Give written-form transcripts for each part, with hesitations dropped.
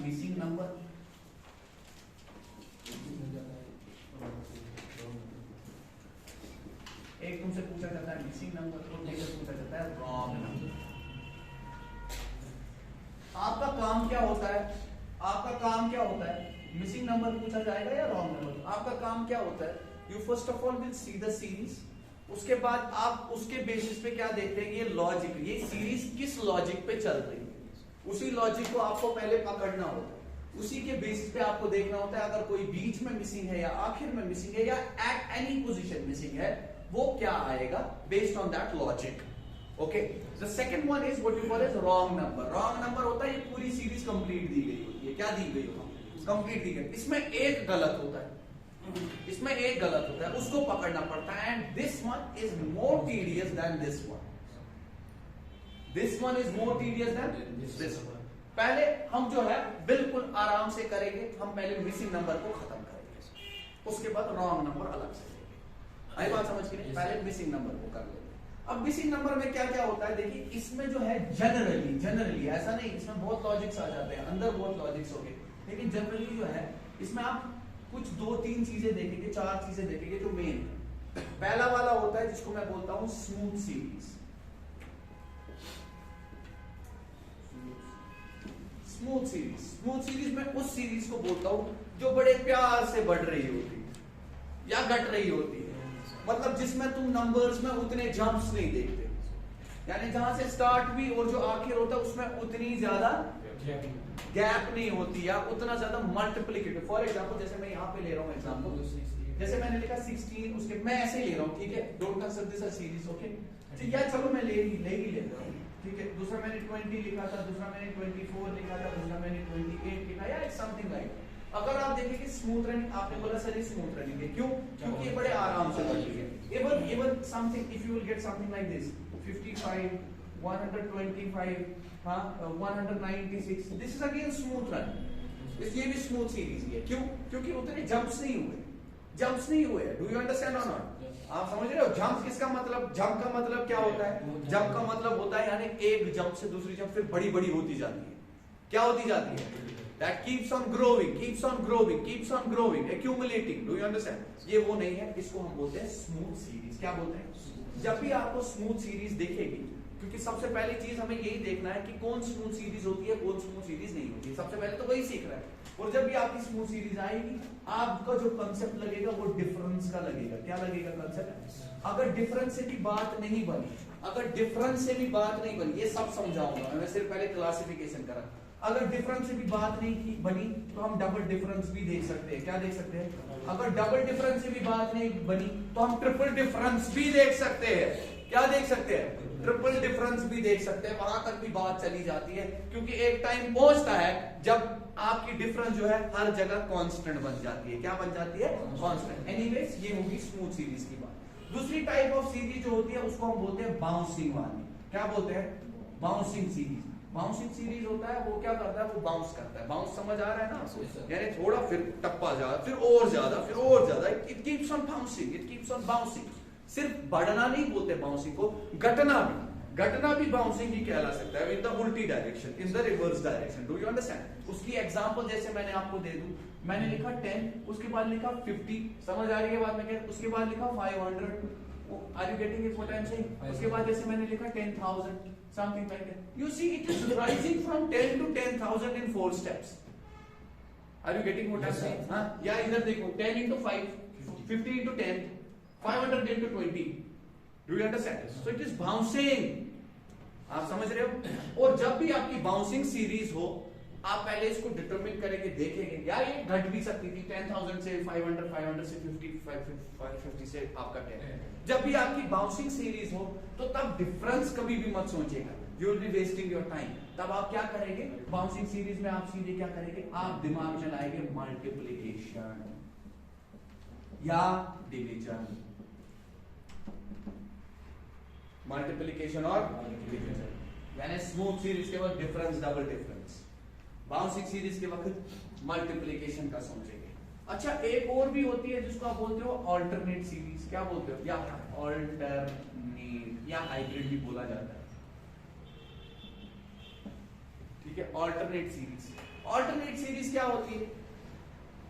Missing number. एक तुमसे पूछा जाता है मिसिंग नंबर, और एक पूछा जाता है रॉन्ग नंबर। आपका काम क्या होता है, आपका काम क्या होता है, मिसिंग नंबर पूछा जाएगा या रॉन्ग नंबर? आपका काम क्या होता है, you first of all will see the series, उसके बाद आप उसके बेसिस पे क्या देखते हैं, ये लॉजिक, ये सीरीज किस लॉजिक पे चल रही है, उसी लॉजिक को आपको पहले पकड़ना होता है, उसी के बेसिस पे आपको देखना होता है अगर कोई बीच में मिसिंग है या आखिर में मिसिंग है या एट एनी पोजीशन मिसिंग है, वो क्या आएगा based on that logic. Okay, the second one is what you call as wrong number. Wrong number होता है ये पूरी सीरीज कंप्लीट दी गई होती है, क्या दी गई होती है, कंप्लीट दी गई, इसमें एक गलत होता है, इसमें एक गलत होता है, उसको पकड़ना पड़ता है। And this one is more tedious than this one, this one is more tedious than this one. पहले हम जो है बिल्कुल आराम से करेंगे, हम पहले मिसिंग नंबर को खत्म करेंगे, उसके बाद रॉन्ग नंबर अलग से लेंगे। आई बात समझ के नहीं? पहले मिसिंग नंबर को कर लेंगे। अब मिसिंग नंबर में क्या क्या होता है, देखिए इसमें जो है जनरली ऐसा नहीं, इसमें बहुत लॉजिक्स आ जाते हैं, अंदर बहुत लॉजिक्स हो गए, लेकिन जनरली जो है इसमें आप कुछ 2-3 चीजें देखेंगे, 4 चीजें देखेंगे जो मेन है। पहला वाला होता है जिसको मैं बोलता हूं स्मूथ सीरीज। स्मूथ सीरीज में उस सीरीज को बोलता हूं जो बड़े प्यार से बढ़ रही होती है या घट रही होती है, मतलब जिसमें तुम नंबर्स में उतने जंप्स नहीं देखते, यानी जहां से स्टार्ट भी और जो आखिर होता है उसमें उतनी ज्यादा गैप नहीं होती या उतना ज्यादा मल्टीप्लिकेटिव। फॉर एग्जांपल जैसे मैं यहाँ पे ले रहा हूँ एग्जांपल, जैसे मैंने लिखा 16, उसके मैं ऐसे ही ले रहा हूँ, ठीक है, don't consider this a series, okay, ठीक है, चलो मैं ले ही लेता हूँ, ठीक है। दूसरा मैंने 20 लिखा था, दूसरा मैंने 24 लिखा था, दूसरा मैंने 28 लिखा, या समथिंग लाइक। अगर आप देखेंगे स्मूथ रनिंग, आपने बोला सर ये स्मूथ रनिंग है, क्यों? क्योंकि ये बड़े आराम से बढ़ रही है। Even something, if you will get something like this 55, 125, 196, this is again smooth run, इसलिए भी स्मूथ सीरीज है। क्यों? क्योंकि उतने जंप्स नहीं हुए, डू यू अंडरस्टैंड और नॉट? आप समझ रहे हो? जंप किसका मतलब, जंप का मतलब क्या होता है? जंप का मतलब होता है यानी एक जंप से दूसरी जंप फिर बड़ी बड़ी होती जाती है, क्या होती जाती है? That keeps on growing, accumulating. Do you understand? ये वो नहीं है, इसको हम बोलते हैं स्मूथ सीरीज। क्या बोलते हैं? जब भी आपको स्मूथ सीरीज दिखेगी, क्योंकि सबसे पहली चीज हमें यही देखना है कि कौन स्मूथ सीरीज होती है, कौन स्मूथ सीरीज नहीं होती है, सबसे पहले तो वही सीख रहा है। और जब भी आपकी स्मूथ सीरीज आएगी, आपका जो कंसेप्ट लगेगा वो डिफरेंस का लगेगा। क्या लगेगा कंसेप्ट? अगर डिफरेंस से भी बात नहीं बनी, ये सब समझाऊंगा मैं, सिर्फ पहले क्लासिफिकेशन करा। अगर डिफरेंस से भी बात नहीं बनी तो हम डबल डिफरेंस भी देख सकते हैं। क्या देख सकते हैं? अगर डबल डिफरेंस से भी बात नहीं बनी तो हम ट्रिपल डिफरेंस भी देख सकते हैं। क्या देख सकते हैं? ट्रिपल डिफरेंस भी देख सकते हैं, वहां तक भी बात चली जाती है, क्योंकि एक टाइम पहुंचता है जब आपकी डिफरेंस जो है हर जगह कांस्टेंट बन जाती है। क्या बन जाती है? कांस्टेंट। एनीवेज ये होगी स्मूथ सीरीज की बात। दूसरी टाइप ऑफ सीरीज जो होती है उसको हम बोलते हैं बाउंसिंग वाली। क्या बोलते हैं? Bouncing series. बाउंसिंग सीरीज होता है वो क्या करता है, वो बाउंस करता है। बाउंस समझ आ रहा है ना? यानी थोड़ा फिर टप्पा ज्यादा, फिर और ज्यादा, इट कीप्स ऑन बाउंसिंग। सिर्फ बढ़ना नहीं बोलते बाउंसिंग को, घटना भी बाउंसिंग ही कहला सकता है, इन द उल्टी direction, in the reverse direction. Do you understand? उसकी एग्जांपल जैसे मैंने आपको दे दूं, मैंने लिखा 10, उसके बाद लिखा 50, समझ आ रही है बात में क्या? उसके बाद लिखा 500, are you getting it what I am saying? उसके बाद जैसे मैंने लिखा 10,000, something like that. You see, it is rising from 10 to 10,000 in 4 steps. Are you getting what I'm saying? हाँ? या इधर देखो, 10 into 5, 50 into 10, 500 into 20. Do you understand? So it is bouncing. आप समझ रहे हो? और जब भी आपकी बाउंसिंग सीरीज हो, आप पहले इसको डिटरमिन करेंगे, देखेंगे या ये घट भी सकती थी 10,000 से 500, 500 से 50, 550 से आपका 10। जब भी आपकी बाउंसिंग सीरीज हो तो तब डिफरेंस कभी भी मत सोचिएगा, you will be wasting your time. तब आप क्या करेंगे? बाउंसिंग सीरीज में आप सीधे क्या करेंगे? आप दिमाग चलाएंगे मल्टीप्लिकेशन या डिवीजन, मल्टीप्लिकेशन और डिवीजन। यानी स्मूथ सीरीज के वक्त difference, double difference. Bouncing series के वक्त मल्टीप्लिकेशन का सोचेंगे। अच्छा, एक और भी होती है जिसको आप बोलते हो अल्टरनेट सीरीज। क्या बोलते हो? या अल्टरनेट या हाइब्रिड भी बोला जाता है, ठीक है, अल्टरनेट सीरीज। ऑल्टरनेट सीरीज क्या होती है?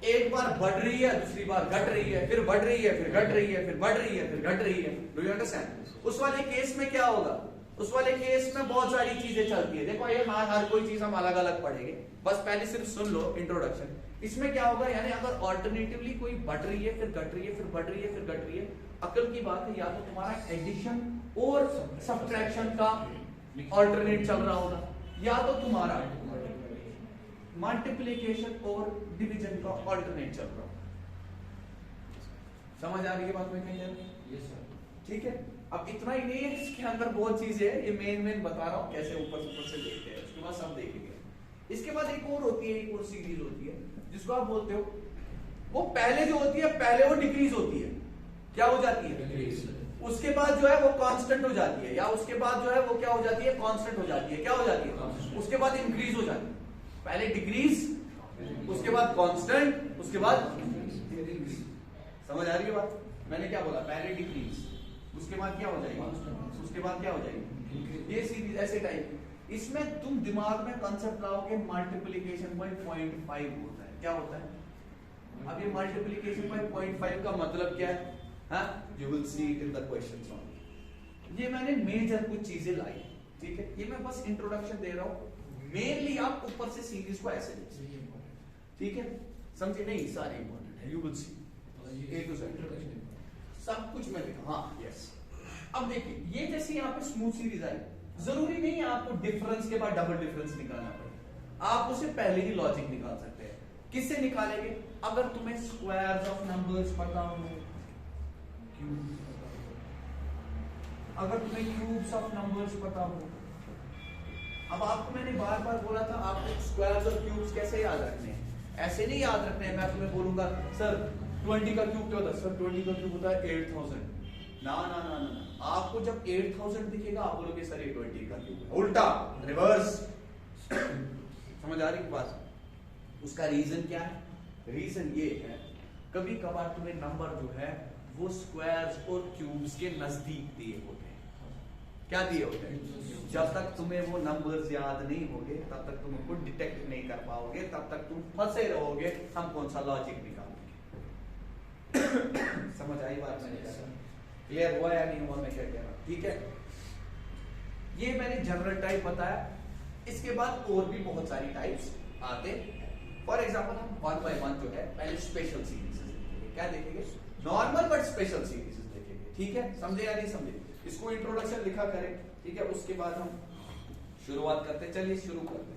एक बार बढ़ रही है, दूसरी बार घट रही है, फिर बढ़ रही है, फिर घट रही है, फिर बढ़ रही है, फिर घट रही है। Do you understand? उस वाले केस में क्या होगा? उस वाले केस में बहुत सारी चीजें चलती है। देखो ये हर कोई चीज हम अलग अलग पढ़ेंगे, बस पहले सिर्फ सुन लो इंट्रोडक्शन। इसमें क्या होगा, यानी अगर ऑल्टरनेटिवली कोई बढ़ रही है, फिर घट रही है, फिर बढ़ रही है, फिर घट रही है, अकल की बात है, या तो तुम्हारा एडिशन और सब्ट्रैक्शन का ऑल्टरनेट चल रहा होगा, या तो तुम्हारा मल्टीप्लिकेशन और डिवीजन का ऑल्टरनेट चल रहा होगा। समझ आ रही है बात मैं कह रहा हूं? Yes sir. ठीक है, अब इतना ही नहीं है, इसके अंदर बहुत चीजें है, ये मेन बता रहा हूं कैसे ऊपर से देखते हैं, उसके बाद सब देखेंगे। इसके बाद एक और होती है, एक और सीरीज होती है जिसको आप बोलते हो, वो पहले जो होती है, पहले वो डिक्रीज होती है। क्या हो जाती है? डिक्रीज। उसके बाद जो है वो कांस्टेंट हो जाती है, या उसके बाद जो है वो क्या हो जाती है? कांस्टेंट हो जाती है। क्या हो जाती है? उसके बाद इंक्रीज हो जाती है। पहले डिक्रीज, उसके बाद कांस्टेंट, उसके बाद इंक्रीज। समझ आ रही है बात? मैंने क्या बोला? पहले डिक्रीज, उसके बाद क्या हो जाएगी? उसके बाद क्या हो जाएगी? ये सीरीज ऐसे टाइप। इसमें तुम दिमाग में कंसेप्ट लाओगे, मल्टीप्लिकेशन बाय 0.5 होता है। क्या होता है? अब ये मल्टीप्लिकेशन बाय 0.5 का मतलब क्या है? You will see it in the questions only. ये मैंने मेजर कुछ चीजें लाई, ठीक है, ये मैं बस इंट्रोडक्शन दे रहा हूं। मेनली आप ऊपर से सीरीज को ऐसे देखिए, ठीक है, समझे? नहीं, सारे इंपॉर्टेंट है, you will see A to Z सब कुछ मैं लिखा। हाँ यस। अब देखिए, ये जैसे यहाँ पे स्मूथ सीरीज आई, जरूरी नहीं है आपको डिफरेंस के बाद डबल डिफरेंस निकालना पड़े, आप उसे पहले ही लॉजिक निकाल सकते हैं। किससे निकालेंगे? अगर तुम्हें स्क्वायर्स ऑफ नंबर्स पता हो, अगर तुम्हें क्यूब्स ऑफ नंबर्स पता हो। अब आपको मैंने बार बार बोला था, आपको स्क्वायर्स और क्यूब्स कैसे याद रखने हैं? ऐसे नहीं याद रखने हैं, मैं तुम्हें बोलूंगा सर 20 का क्यूब क्या होता है? सर 20 का क्यूब होता है 8000। ना ना ना ना, आपको जब 8000 दिखेगा आप बोलोगे सर ये 20 का क्यूब है। उल्टा, रिवर्स। समझ आ रही है बात? उसका रीजन क्या है? रीजन ये है, कभी कभार तुम्हें नंबर जो है वो स्क्वायर्स और क्यूब्स के नजदीक दिए होते हैं। क्या दिए होते हैं? जब तक तुम्हें वो नंबर्स याद नहीं होंगे, तब तक तुम उनको डिटेक्ट नहीं कर पाओगे, तब तक तुम फंसे रहोगे, हम कौन सा लॉजिक निकालेंगे। समझ आई बात? मैंने क्या कहा? क्लियर हुआ या नहीं हुआ मैं क्या कह रहा हूं? ठीक है, ये मैंने जनरल टाइप बताया। इसके बाद और भी बहुत सारी टाइप्स आते। फॉर एग्जाम्पल हम 1 by 1 जो है पहले स्पेशल सीरीज देखेंगे। क्या देखेंगे? नॉर्मल बट स्पेशल सीरीज देखेंगे। ठीक है, समझे या नहीं समझे? इसको इंट्रोडक्शन लिखा करें, ठीक है, उसके बाद हम शुरुआत करते हैं। चलिए शुरू करते हैं।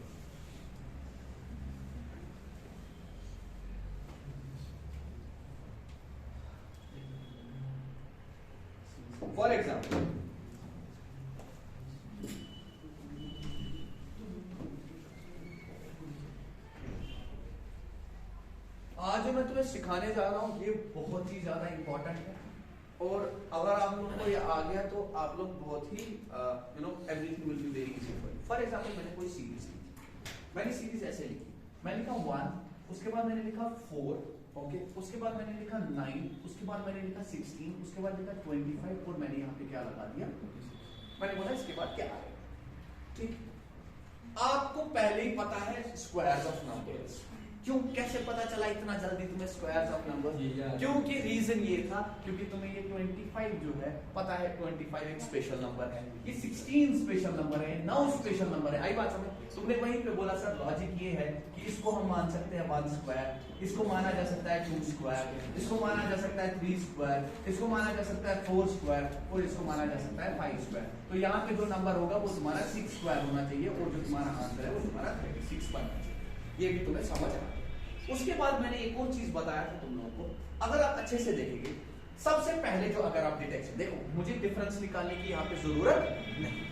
फॉर एग्जाम्पल आज जो मैं तुम्हें सिखाने जा रहा हूं ये बहुत ही ज्यादा इंपॉर्टेंट है, और अगर आप लोगों को ये आ गया तो आप लोग बहुत ही you know everything will be very easy for you. For example मैंने कोई सीरीज लिखी, मैंने सीरीज ऐसे लिखी, मैंने लिखा 1, उसके बाद मैंने लिखा 4, ओके, उसके बाद मैंने लिखा 9, उसके बाद मैंने लिखा 16, उसके बाद लिखा 25, और मैंने यहाँ पे क्या लगा दिया? मैंने बोला इसके बाद क्या आएगा। ठीक, आपको पहले ही पता है स्क्वायर्स ऑफ नंबर्स। क्यों, कैसे पता चला इतना जल्दी तुम्हें स्क्वायर्स ऑफ नंबर? क्योंकि रीजन ये था, क्योंकि तुम्हें ये 25 जो है पता है, 25 एक स्पेशल नंबर है, ये 16 स्पेशल नंबर है, 9 स्पेशल नंबर है। आई बात समझ? तुमने वहीं पे बोला सर लॉजिक ये है कि इसको हम मान सकते हैं 1 स्क्वायर, इसको माना जा सकता है 2 स्क्वायर, इसको माना जा सकता है 3 स्क्वायर, इसको माना जा सकता है 4 स्क्वायर, और इसको माना जा सकता है 5 स्क्वायर। तो यहाँ पे जो नंबर होगा वो तुम्हारा 6 स्क्वायर होना चाहिए, और जो तुम्हारा आंसर है वो तुम्हारा 36 बनना चाहिए। ये भी तुम्हें समझ आ। उसके बाद मैंने एक और चीज बताया था तुम लोगों को, अगर आप अच्छे से देखेंगे, सबसे पहले जो अगर आप डिटेक्शन देखो, मुझे डिफरेंस निकालने की यहाँ पे जरूरत नहीं,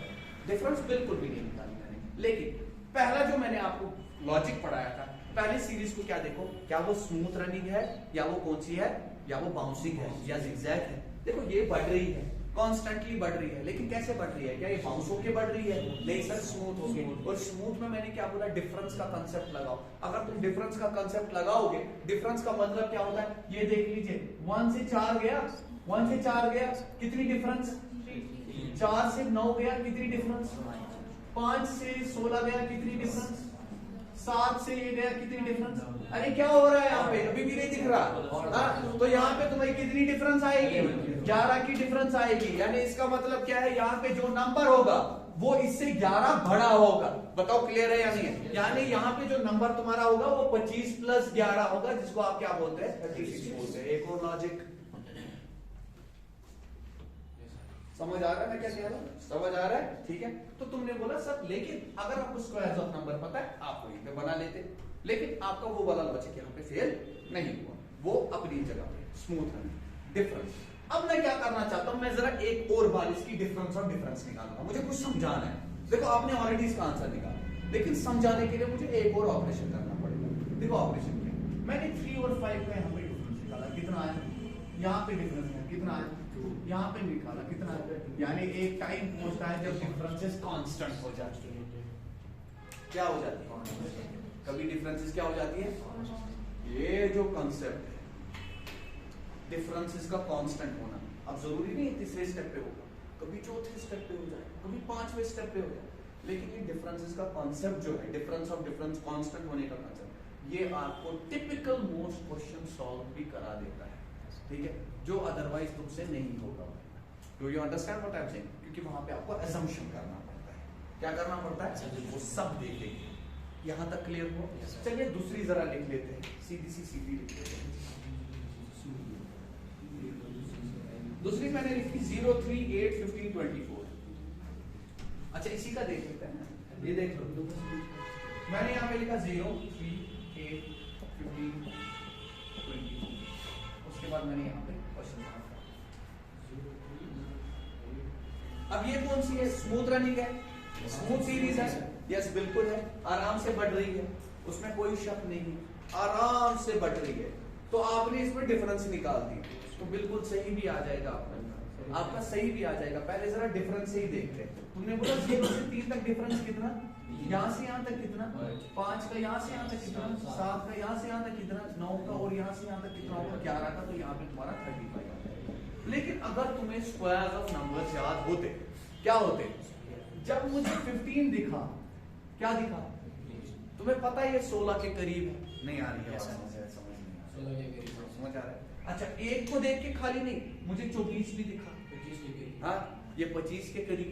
डिफरेंस बिल्कुल भी नहीं निकालनी मैंने, लेकिन पहला जो मैंने आपको लॉजिक पढ़ाया था, पहले सीरीज को क्या देखो, क्या वो स्मूथ रनिंग है, या वो कौन सी है, या वो बाउंसिंग है, या जिगजैग है। देखो ये बढ़ रही है, कॉन्स्टेंटली बढ़ रही है, लेकिन कैसे बढ़ रही है? क्या ये बाउंस होके बढ़ रही है? नहीं सर, स्मूथ होके। और स्मूथ में मैंने क्या बोला? डिफरेंस का कंसेप्ट लगाओ। अगर तुम डिफरेंस का कंसेप्ट लगाओगे, डिफरेंस का मतलब क्या होता है? ये देख लीजिए, 1 से 4 गया, 1 से 4 गया, कितनी डिफरेंस? 4 से 9 गया, कितनी डिफरेंस? 5 से 16 गया, कितनी डिफरेंस? 7 से ये गया, कितनी डिफरेंस? अरे क्या हो रहा है यहाँ पे, अभी भी नहीं दिख रहा। हाँ, तो यहाँ पे तुम्हें कितनी डिफरेंस आएगी? 11 की डिफरेंस आएगी। यानी इसका मतलब क्या है, यहाँ पे जो नंबर होगा वो इससे 11 बड़ा होगा। बताओ क्लियर है या नहीं है? यानी यहाँ पे जो नंबर तुम्हारा होगा वो 25 प्लस 11 होगा, जिसको आप क्या बोलते हैं? 36 बोलते हैं। एक और लॉजिक समझ आ रहा है मैं क्या कह रहा हूँ? समझ आ रहा है? ठीक है। तो तुमने बोला सर लेकिन अगर आपको स्क्वायर्स ऑफ नंबर पता है आप वहीं पे बना लेते, लेकिन आपका वो वाला लॉजिक यहाँ पे फेल नहीं हुआ, वो अपनी जगह पे स्मूथ है। डिफरेंस अब मैं क्या करना चाहता हूं, मैं जरा एक और बार इसकी डिफरेंस और डिफरेंस निकालूंगा। मुझे कुछ समझाना है। देखो आपने ऑलरेडी इसका आंसर निकाला, लेकिन समझाने के लिए मुझे एक और ऑपरेशन करना पड़ेगा। देखो ऑपरेशन क्या, मैंने 3 और 5 का यहाँ पे डिफरेंस निकाला, कितना आया? यहाँ पे डिफरेंस है, कितना आया? यहाँ पे निकाला, कितना आया? यानी एक टाइम पहुंचता है जब डिफरेंसेस कांस्टेंट हो जाती है। क्या हो जाती है? कभी डिफरेंसेस क्या हो जाती है? ये जो कंसेप्ट है डिफरेंसेस का कांस्टेंट होना, अब जरूरी नहीं तीसरे स्टेप पे होगा, कभी चौथे स्टेप पे हो जाए, कभी 5वें स्टेप पे हो जाए, लेकिन ये डिफरेंसेस का कांसेप्ट जो है, डिफरेंस ऑफ डिफरेंस कांस्टेंट होने का कांसेप्ट, ये आपको टिपिकल मोस्ट क्वेश्चन सॉल्व भी करा देता है, ठीक है, जो अदरवाइज तुमसे नहीं होगा। Do you understand what I am saying? क्योंकि वहां पे आपको असम्पशन करना पड़ता है। क्या करना पड़ता है? वो सब देखेंगे। यहां तक क्लियर हो? चलिए दूसरी जरा लिख लेते हैं, सीधी लिख लेते हैं। दूसरी मैंने लिखी 0, 3, 8, 15, 24। अच्छा इसी का देख लेते हैं, ये देख लो। मैंने यहाँ पे लिखा 0, 3, 8, 15, 24। उसके बाद मैंने यहाँ पे क्वेश्चन मार्क। अब ये कौन सी है? स्मूथ रनिंग है, स्मूथ सीरीज है। यस बिल्कुल है, आराम से बढ़ रही है, उसमें कोई शक नहीं है, आराम से बढ़ रही है। तो आपने इसमें डिफरेंस निकाल दी तो बिल्कुल सही भी आ जाएगा, आपका सही भी आ जाएगा। पहले जरा डिफरेंस से ही देखते हैं। तुमने बोला 0 से 3 तक डिफरेंस कितना? यहाँ से यहाँ तक कितना? 5 का यहाँ से यहाँ तक कितना? 7 का यहाँ से यहाँ तक कितना? 9 का और यहाँ से यहाँ तक कितना होगा? 11 का, तो यहाँ पे तुम्हारा 35 आ जाएगा। लेकिन अगर तुम्हें स्क्वायर ऑफ नंबर्स याद होते, क्या होते? जब मुझे 15 दिखा, क्या दिखा? तुम्हें पता है ये 16 के करीब है, नहीं आ रही है समझ आ रहा है? अच्छा एक को देख के खाली नहीं, मुझे 24 भी दिखा, 25 के करीब, हाँ ये 25 के करीब,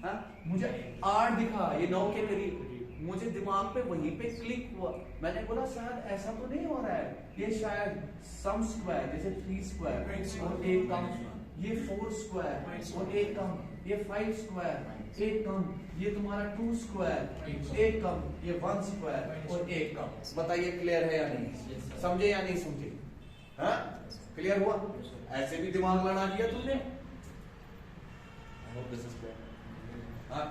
हाँ मुझे 8 दिखा, ये 9 के करीब। मुझे दिमाग पे वहीं पे क्लिक हुआ, मैंने बोला शायद ऐसा तो नहीं हो रहा है, ये शायद सम स्क्वायर जैसे 3 स्क्वायर और 1 कम, ये 4 स्क्वायर और 1 कम, ये 5 स्क्वायर 1 कम, ये तुम्हारा 2 स्क्वायर 1 कम, ये 1 स्क्वायर और 1 कम। बताइए क्लियर है या नहीं? समझे या नहीं समझे? हाँ क्लियर हुआ? ऐसे भी दिमाग लड़ा दिया तुमने। हाँ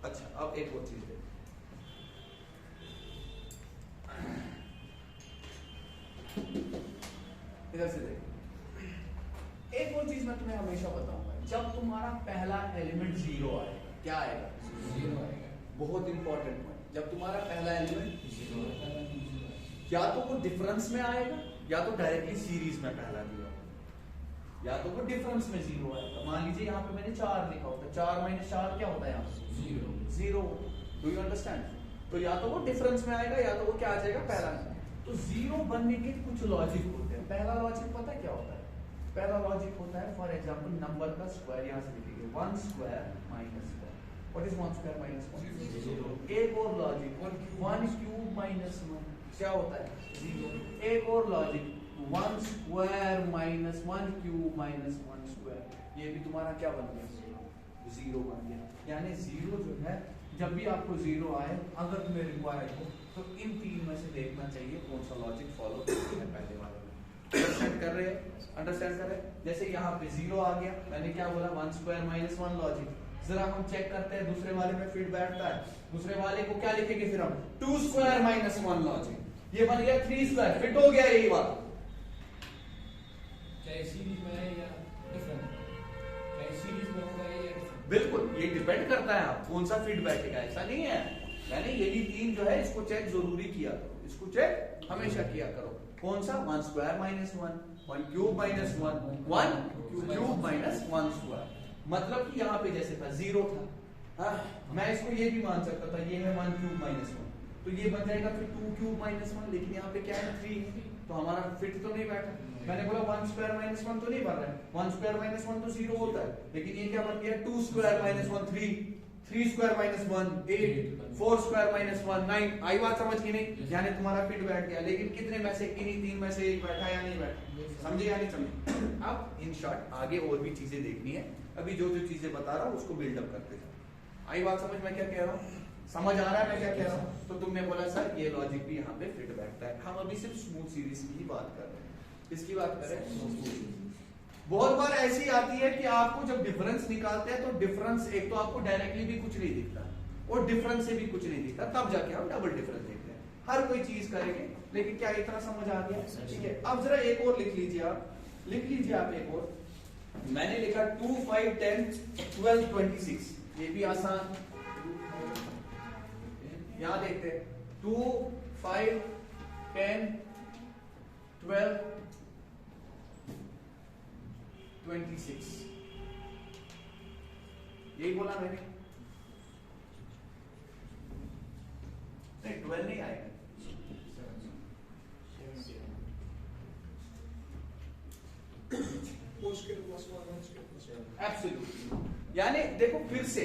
अच्छा अब एक और चीज इधर से देखो, एक और चीज मैं तुम्हें हमेशा बताऊंगा, जब तुम्हारा पहला एलिमेंट 0 आएगा, क्या आएगा? 0 आएगा। बहुत इंपॉर्टेंट पॉइंट, जब तुम्हारा पहला एलिमेंट 0 आएगा, या तो वो डिफरेंस में आएगा या तो डायरेक्टली सीरीज में पहला दिया, या तो वो डिफरेंस में 0 आएगा। मान लीजिए यहाँ पे मैंने 4 लिखा होता है, 4 - 4 क्या होता है? यहाँ 0। Do you understand? तो या तो वो डिफरेंस में आएगा या तो वो क्या आ जाएगा? पहला में। तो 0 बनने के कुछ लॉजिक होते हैं। पहला लॉजिक पता है क्या होता है? पहला लॉजिक होता है फॉर एग्जांपल नंबर का स्क्वायर, यहाँ से लिखेंगे 1 square minus 1। What is 1 square minus 1? 0। एक और लॉजिक 1 क्यूब माइनस 1 क्या होता है? 0। एक और logic 1 square minus 1 cube minus 1 square, ये भी तुम्हारा क्या बन गया? 0 बन गया। यानी 0 जो है, जब भी आपको 0 आए, अगर तुम्हें रिक्वायर्ड हो तो इन 3 में से देखना चाहिए कौन सा लॉजिक फॉलो करना है पहले वाले में। अंडरस्टैंड कर रहे हैं? अंडरस्टैंड कर रहे हैं? जैसे यहाँ पे 0 आ गया, मैंने क्या बोला? 1 स्क्वायर माइनस 1 लॉजिक। जरा हम चेक करते हैं दूसरे वाले में फिट बैठता है, दूसरे वाले को क्या लिखेंगे फिर हम? 2 स्क्वायर माइनस 1 लॉजिक, ये बन गया 3 स्क्वायर, फिट हो गया यही बात। चाहे सीरीज में है या डिफरेंट, चाहे सीरीज में होगा या डिफरेंट, बिल्कुल ये डिपेंड करता है आप कौन सा फिट बैठेगा, ऐसा नहीं है यानी यही तीन जो है इसको चेक जरूरी किया करो, इसको चेक हमेशा किया करो। कौन सा? 1 square minus 1, 1 cube minus 1, 1 cube minus 1 square. मतलब कि यहाँ पे जैसे था 0 था, हाँ मैं इसको ये भी मान सकता था, ये है 1 क्यूब माइनस 1, तो ये बन जाएगा फिर 2 क्यूब माइनस 1, लेकिन यहाँ पे क्या है 3, तो हमारा फिट तो नहीं बैठा। मैंने बोला 1 स्क्वायर माइनस 1 तो नहीं बन रहा है, 1 स्क्वायर माइनस 1 तो 0 होता है, लेकिन ये क्या बन गया 2 square minus 1 3, 3 square minus 1 8, 4 square minus 1 9। आई बात समझ की नहीं? यानी तुम्हारा फिट बैठ गया, लेकिन कितने में से? इन्हीं तीन में से एक बैठा या नहीं बैठा? समझे या नहीं समझे? अब इन शॉर्ट आगे और भी चीजें देखनी है, अभी जो जो चीजें बता रहा हूँ उसको बिल्डअप करते जाओ। आई बात समझ में क्या कह रहा हूँ? समझ आ रहा है मैं क्या कह रहा हूँ? तो तुमने बोला सर ये लॉजिक भी यहाँ पे फिट बैठता है। हम अभी सिर्फ स्मूथ सीरीज की ही बात कर रहे हैं। किसकी बात कर रहे हैं? बहुत बार ऐसी आती है कि आपको जब डिफरेंस निकालते हैं तो डिफरेंस एक तो आपको डायरेक्टली भी कुछ नहीं दिखता और डिफरेंस से भी कुछ नहीं दिखता, तब जाके हम डबल डिफरेंस देखते हैं। हर कोई चीज करेंगे, लेकिन क्या इतना समझ आ गया? ठीक है, अब जरा एक और लिख लीजिए आप, लिख लीजिए आप एक और। मैंने लिखा 2 5 10 12 26, ये भी आसान। यहां देखते हैं 2 5 10 12 26, यही बोला मैंने? नहीं 12 नहीं आएगा, एब्सोल्युटली। यानी देखो फिर से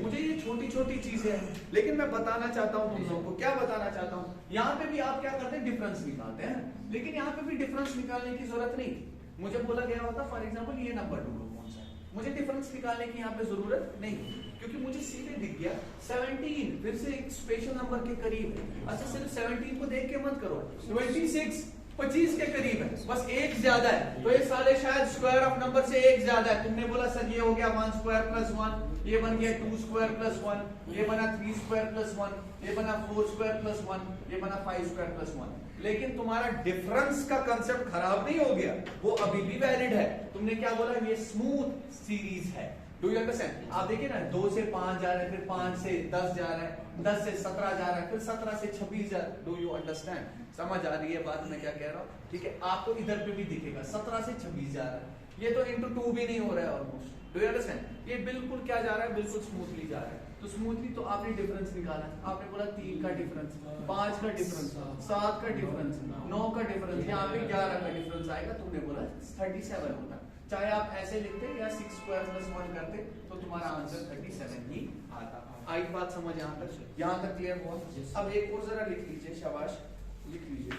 मुझे ये छोटी छोटी चीजें हैं, लेकिन मैं बताना चाहता हूं तुम लोगों को, क्या बताना चाहता हूं, यहाँ पे भी आप क्या करते हैं डिफरेंस निकालते हैं, लेकिन यहाँ पे भी डिफरेंस निकालने की जरूरत नहीं थी। मुझे बोला गया होता फॉर एग्जांपल ये नंबर ढूंढो कौन सा है, मुझे डिफरेंस निकालने की यहाँ पे जरूरत नहीं, क्योंकि मुझे सीधे दिख गया 17, फिर से एक स्पेशल नंबर के करीब है। अच्छा सिर्फ 17 को देख के मत करो, 26 25 के करीब है, बस एक ज्यादा है, तो ये सारे शायद स्क्वायर ऑफ नंबर से एक ज्यादा है। तुमने बोला सर ये हो गया 1 स्क्वायर प्लस 1, ये बन गया 2 स्क्वायर प्लस 1, ये बना 3 स्क्वायर प्लस 1, ये बना 4 स्क्वायर प्लस 1, ये बना 5 स्क्वायर प्लस 1। लेकिन तुम्हारा डिफरेंस का कंसेप्ट खराब नहीं हो गया, वो अभी भी वैलिड है। तुमने क्या बोला? ये स्मूथ सीरीज है। Do you understand? आप देखिए ना 2 से 5 जा रहा है, फिर 5 से 10 जा रहा है, 10 से 17 जा रहा है, फिर 17 से 26 जा रहा है। Do you understand? समझ आ रही है बात मैं क्या कह रहा हूँ? ठीक है, आपको इधर पे भी दिखेगा 17 से 26 जा रहा है, ये तो इंटू 2 भी नहीं हो रहा है ऑलमोस्ट। Do you understand? ये बिल्कुल क्या जा रहा है, बिल्कुल स्मूथली जा रहा है। तो स्मूथली तो आपने डिफरेंस निकाला, आपने बोला 3 का डिफरेंस, 5 का डिफरेंस, 7 का डिफरेंस, 9 का डिफरेंस, यहाँ पे 11 का डिफरेंस आएगा। तुमने बोला 37 होता, चाहे आप ऐसे लिखते या 6 स्क्वायर प्लस 1 करते तो तुम्हारा आंसर 37 ही आता। आई बात समझ यहाँ तक क्लियर हुआ? अब एक और जरा लिख लीजिए, शाबाश लिख लीजिए।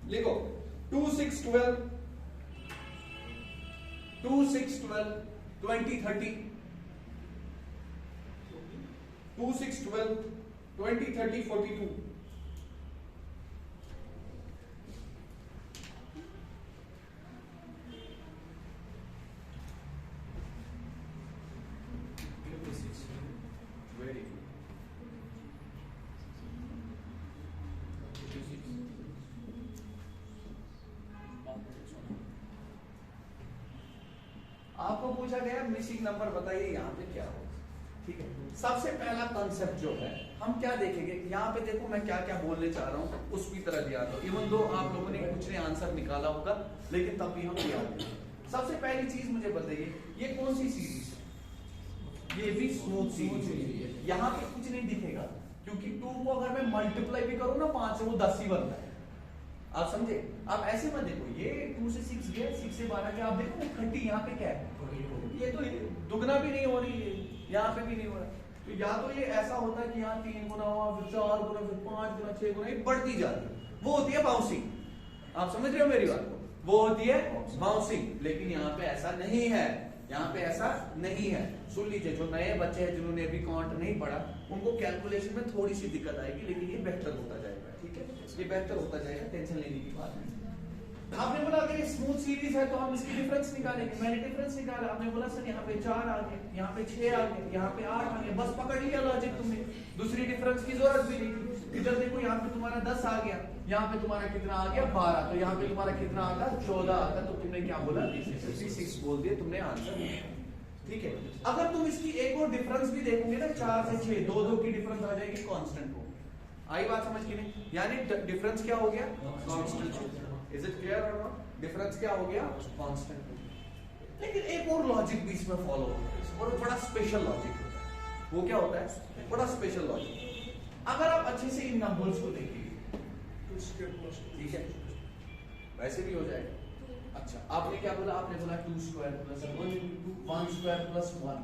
लिखो 2 6 12 2 6 12 20 30 2 6 12 20 30 42 वेरी गुड। आपको पूछा गया मिसिंग नंबर बताइए यहाँ पे क्या होगा। ठीक है, सबसे पहला कंसेप्ट जो है हम क्या देखेंगे, यहाँ पे देखो मैं क्या क्या बोलने चाह रहा हूँ उसकी तरह ध्यान दो। इवन दो आप लोगों ने कुछ ने आंसर निकाला होगा, लेकिन तब भी हम याद दें। सबसे पहली चीज मुझे बताइए, ये कौन सी सीरीज है? ये भी स्मूथ सीरीज है। यहाँ पे कुछ नहीं दिखेगा, क्योंकि 2 को अगर मैं मल्टीप्लाई भी करूँ ना 5 से, वो 10 ही बनता है। आप समझे? आप ऐसे मत देखो, ये 2 से 6 गया, 6 से 12 गया, आप देखो 30 यहाँ पे क्या है, ये तो दुगना भी नहीं हो रही है, यहाँ पे भी नहीं हो रहा। तो या तो ये ऐसा होता है कि यहाँ 3 गुना हुआ, फिर 4 गुना, फिर 5 गुना, 6 गुना, ये बढ़ती जाती है, वो होती है बाउंसिंग। आप समझ रहे हो मेरी बात को? वो होती है बाउंसिंग। लेकिन यहाँ पे ऐसा नहीं है, यहाँ पे ऐसा नहीं है। सुन लीजिए, जो नए बच्चे हैं जिन्होंने अभी काउंट नहीं पढ़ा, उनको कैलकुलेशन में थोड़ी सी दिक्कत आएगी, लेकिन ये बेहतर होता जाएगा। ठीक है, ये बेहतर होता जाएगा, टेंशन लेने की बात नहीं। आपने बोला अगर ये स्मूथ सीरीज है तो हम इसकी डिफरेंस निकालेंगे। मैंने डिफरेंस निकाला, आपने बोला सर यहाँ पे 4 आ गए, यहाँ पे 6 आ गए, यहाँ पे 8 आ गए, बस पकड़ लिया लॉजिक तुमने, दूसरी डिफरेंस की जरूरत भी नहीं थी। इधर देखो यहाँ पे तुम्हारा 10 आ गया, यहाँ पे तुम्हारा कितना आ गया 12, तो यहाँ पे तुम्हारा कितना आता 14 आता, तो तुमने क्या बोला 56 बोल दिया तुमने आंसर। ठीक है, अगर तुम इसकी एक और डिफरेंस भी देखोगे ना 4 से 6, 2 की डिफरेंस आ जाएगी कांस्टेंट को। आई बात समझ की नहीं? यानी डिफरेंस क्या हो गया कांस्टेंट। इज इट क्लियर और नॉट? डिफरेंस क्या हो गया कांस्टेंट। लेकिन एक और लॉजिक भी इसमें फॉलो होता है और बड़ा स्पेशल लॉजिक होता है। वो क्या होता है? बड़ा स्पेशल लॉजिक। अगर आप अच्छे से इन नंबर्स को देखिए, ठीक है, वैसे भी हो जाएगा। अच्छा, आपने क्या बोला? आपने बोला 2 square plus 1 square plus 1,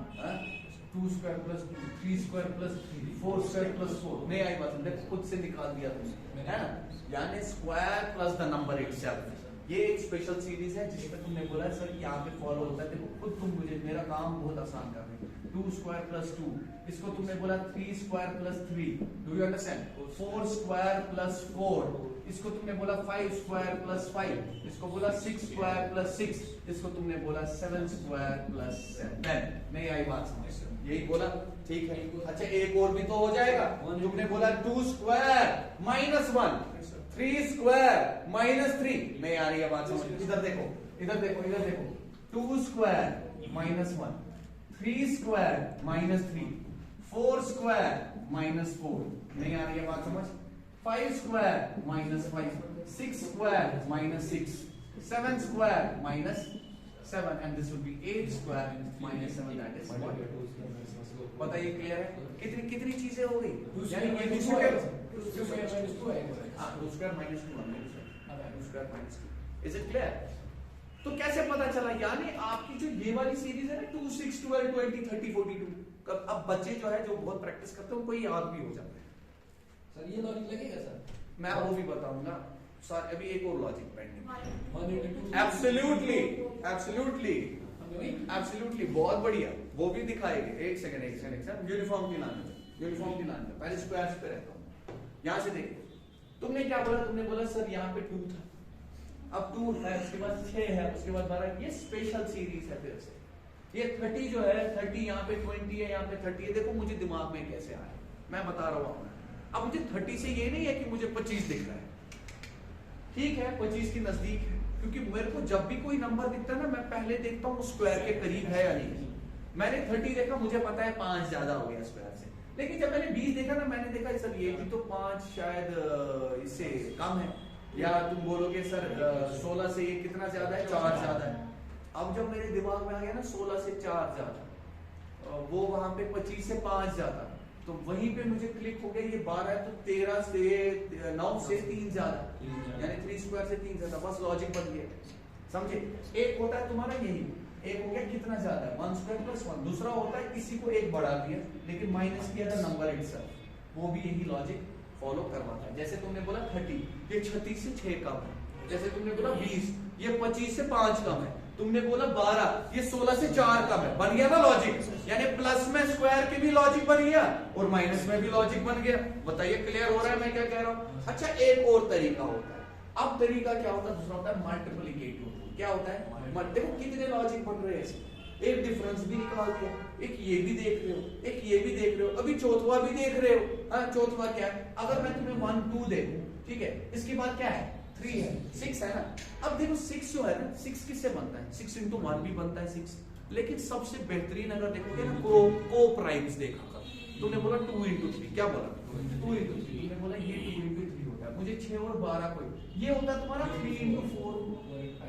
2 square plus 2, 3 square plus 3, 4 square plus 4। नहीं आई बात, देखो खुद से निकाल दिया तुमने, है ना? यानी square plus the number itself. ये एक स्पेशल सीरीज है जिसमें तुमने बोला सर यहाँ पे फॉलो होता है। देखो खुद तुम मुझे मेरा काम बहुत आसान कर रहे हो। 2 स्क्वायर प्लस 2, इसको तुमने बोला 3 square plus 3, do you understand? 4 square plus 4, इसको तुमने बोला 5 स्क्वायर प्लस 5, इसको बोला 6 स्क्वायर प्लस 6, इसको तुमने बोला 7 स्क्वायर प्लस 7। नहीं आई बात समझ? यही बोला, ठीक है। अच्छा, एक और भी तो हो जाएगा। तुमने बोला 2 स्क्वायर माइनस 1, 3 स्क्वायर माइनस 3। नहीं आ रही है बात समझ? इधर देखो, इधर देखो, इधर देखो। 2 square minus 1, 3 square minus 3, 4 square minus 4। नहीं आ रही है बात समझ? 5 square minus 5, 6 square minus 6, 7 square minus 7, and this will be 8 square minus 7, that is what? बताइए, क्लियर है? कितनी कितनी चीजें हो गई? यानी ये 2 स्क्वायर माइनस 2 हां 2 square minus 2। Is it clear? तो कैसे पता चला? यानी आपकी जो ये वाली सीरीज है ना 2, 6, 12, 20, 30, 42, अब बच्चे जो है जो बहुत प्रैक्टिस करते हैं उनको याद भी हो जाता है। सर ये लॉजिक लगेगा सर? मैं वो भी बताऊंगा सर। अभी एक और logic pending. 182 absolutely absolutely absolutely, बहुत बढ़िया, वो भी दिखाएंगे। एक सेकंड यूनिफॉर्म की लाइन पे पहले स्क्वायर्स पे रहता हूं। यहां से देखो, तुमने क्या बोला? तुमने बोला सर यहाँ पे 2 था, अब 2 है, उसके बाद 6 है, उसके बाद 12। ये स्पेशल सीरीज है। फिर से ये 30 जो है 30, यहाँ पे 20 है, यहाँ पे 30 है। देखो मुझे दिमाग में कैसे आया, मैं बता रहा हूँ। अब मुझे 30 से ये नहीं है कि मुझे 25 दिख रहा है, ठीक है 25 के नजदीक है, क्योंकि मेरे को जब भी कोई नंबर दिखता है ना मैं पहले देखता हूँ स्क्वायर के करीब है या नहीं। मैंने 30 देखा, मुझे पता है 5 ज्यादा हो गया स्क्वायर से। लेकिन जब मैंने 20 देखा ना, मैंने देखा सर ये भी तो 5 शायद इससे कम है, या तुम बोलोगे सर 16 से ये कितना ज्यादा है, 4 ज्यादा है। अब जब मेरे दिमाग में आ गया ना 16 से 4 ज्यादा, वो वहां पे 25 से 5 ज्यादा, तो वहीं पे मुझे क्लिक हो गया ये 12 है, तो 13 से 9 से 3 ज्यादा, यानी 3 स्क्वायर से 3 ज्यादा। बस लॉजिक बन गया, समझे? एक होता है तुम्हारा यही, एक हो गया कितना ज्यादा है 1 स्क्वायर प्लस 1। दूसरा होता है किसी को एक बढ़ा दिया लेकिन माइनस किया था नंबर इटसेल्फ, वो भी यही लॉजिक फॉलो करवाता है। जैसे तुमने बोला 30, ये 36 से 6 कम है। जैसे तुमने बोला 20, ये 25 से 5 कम है। तुमने बोला 12, ये 16 से 4 कम है। बन गया ना लॉजिक? यानी प्लस में स्क्वायर के भी लॉजिक बन गया और माइनस में भी लॉजिक बन गया। बताइए क्लियर हो रहा है मैं क्या कह रहा हूं? अच्छा, एक और तरीका होता है। अब तरीका क्या होता है? दूसरा होता है मल्टीप्लिकेटिव। क्या होता है? देखो कितने लॉजिक बन रहे हैं। एक डिफरेंस भी निकाल दिया, एक ये भी देख रहे हो, एक ये भी देख रहे हो, अभी चौथवा भी देख रहे हो। हाँ, चौथवा क्या है? अगर मैं तुम्हें 1, 2 देखूं, ठीक है, इसके बाद क्या है? 3 है, 6 है ना। अब देखो 6 जो है ना, 6 किससे बनता है? 6 into 1 भी बनता है 6। लेकिन सबसे बेहतरीन अगर देखोगे ना को प्राइम्स देखा कर। तुमने बोला 2 into 3, क्या बोला? 2 into 3। तुमने बोला ये 2 into 3 होता है। मुझे 6 और 12 कोई, ये होता है तुम्हारा 3 into 4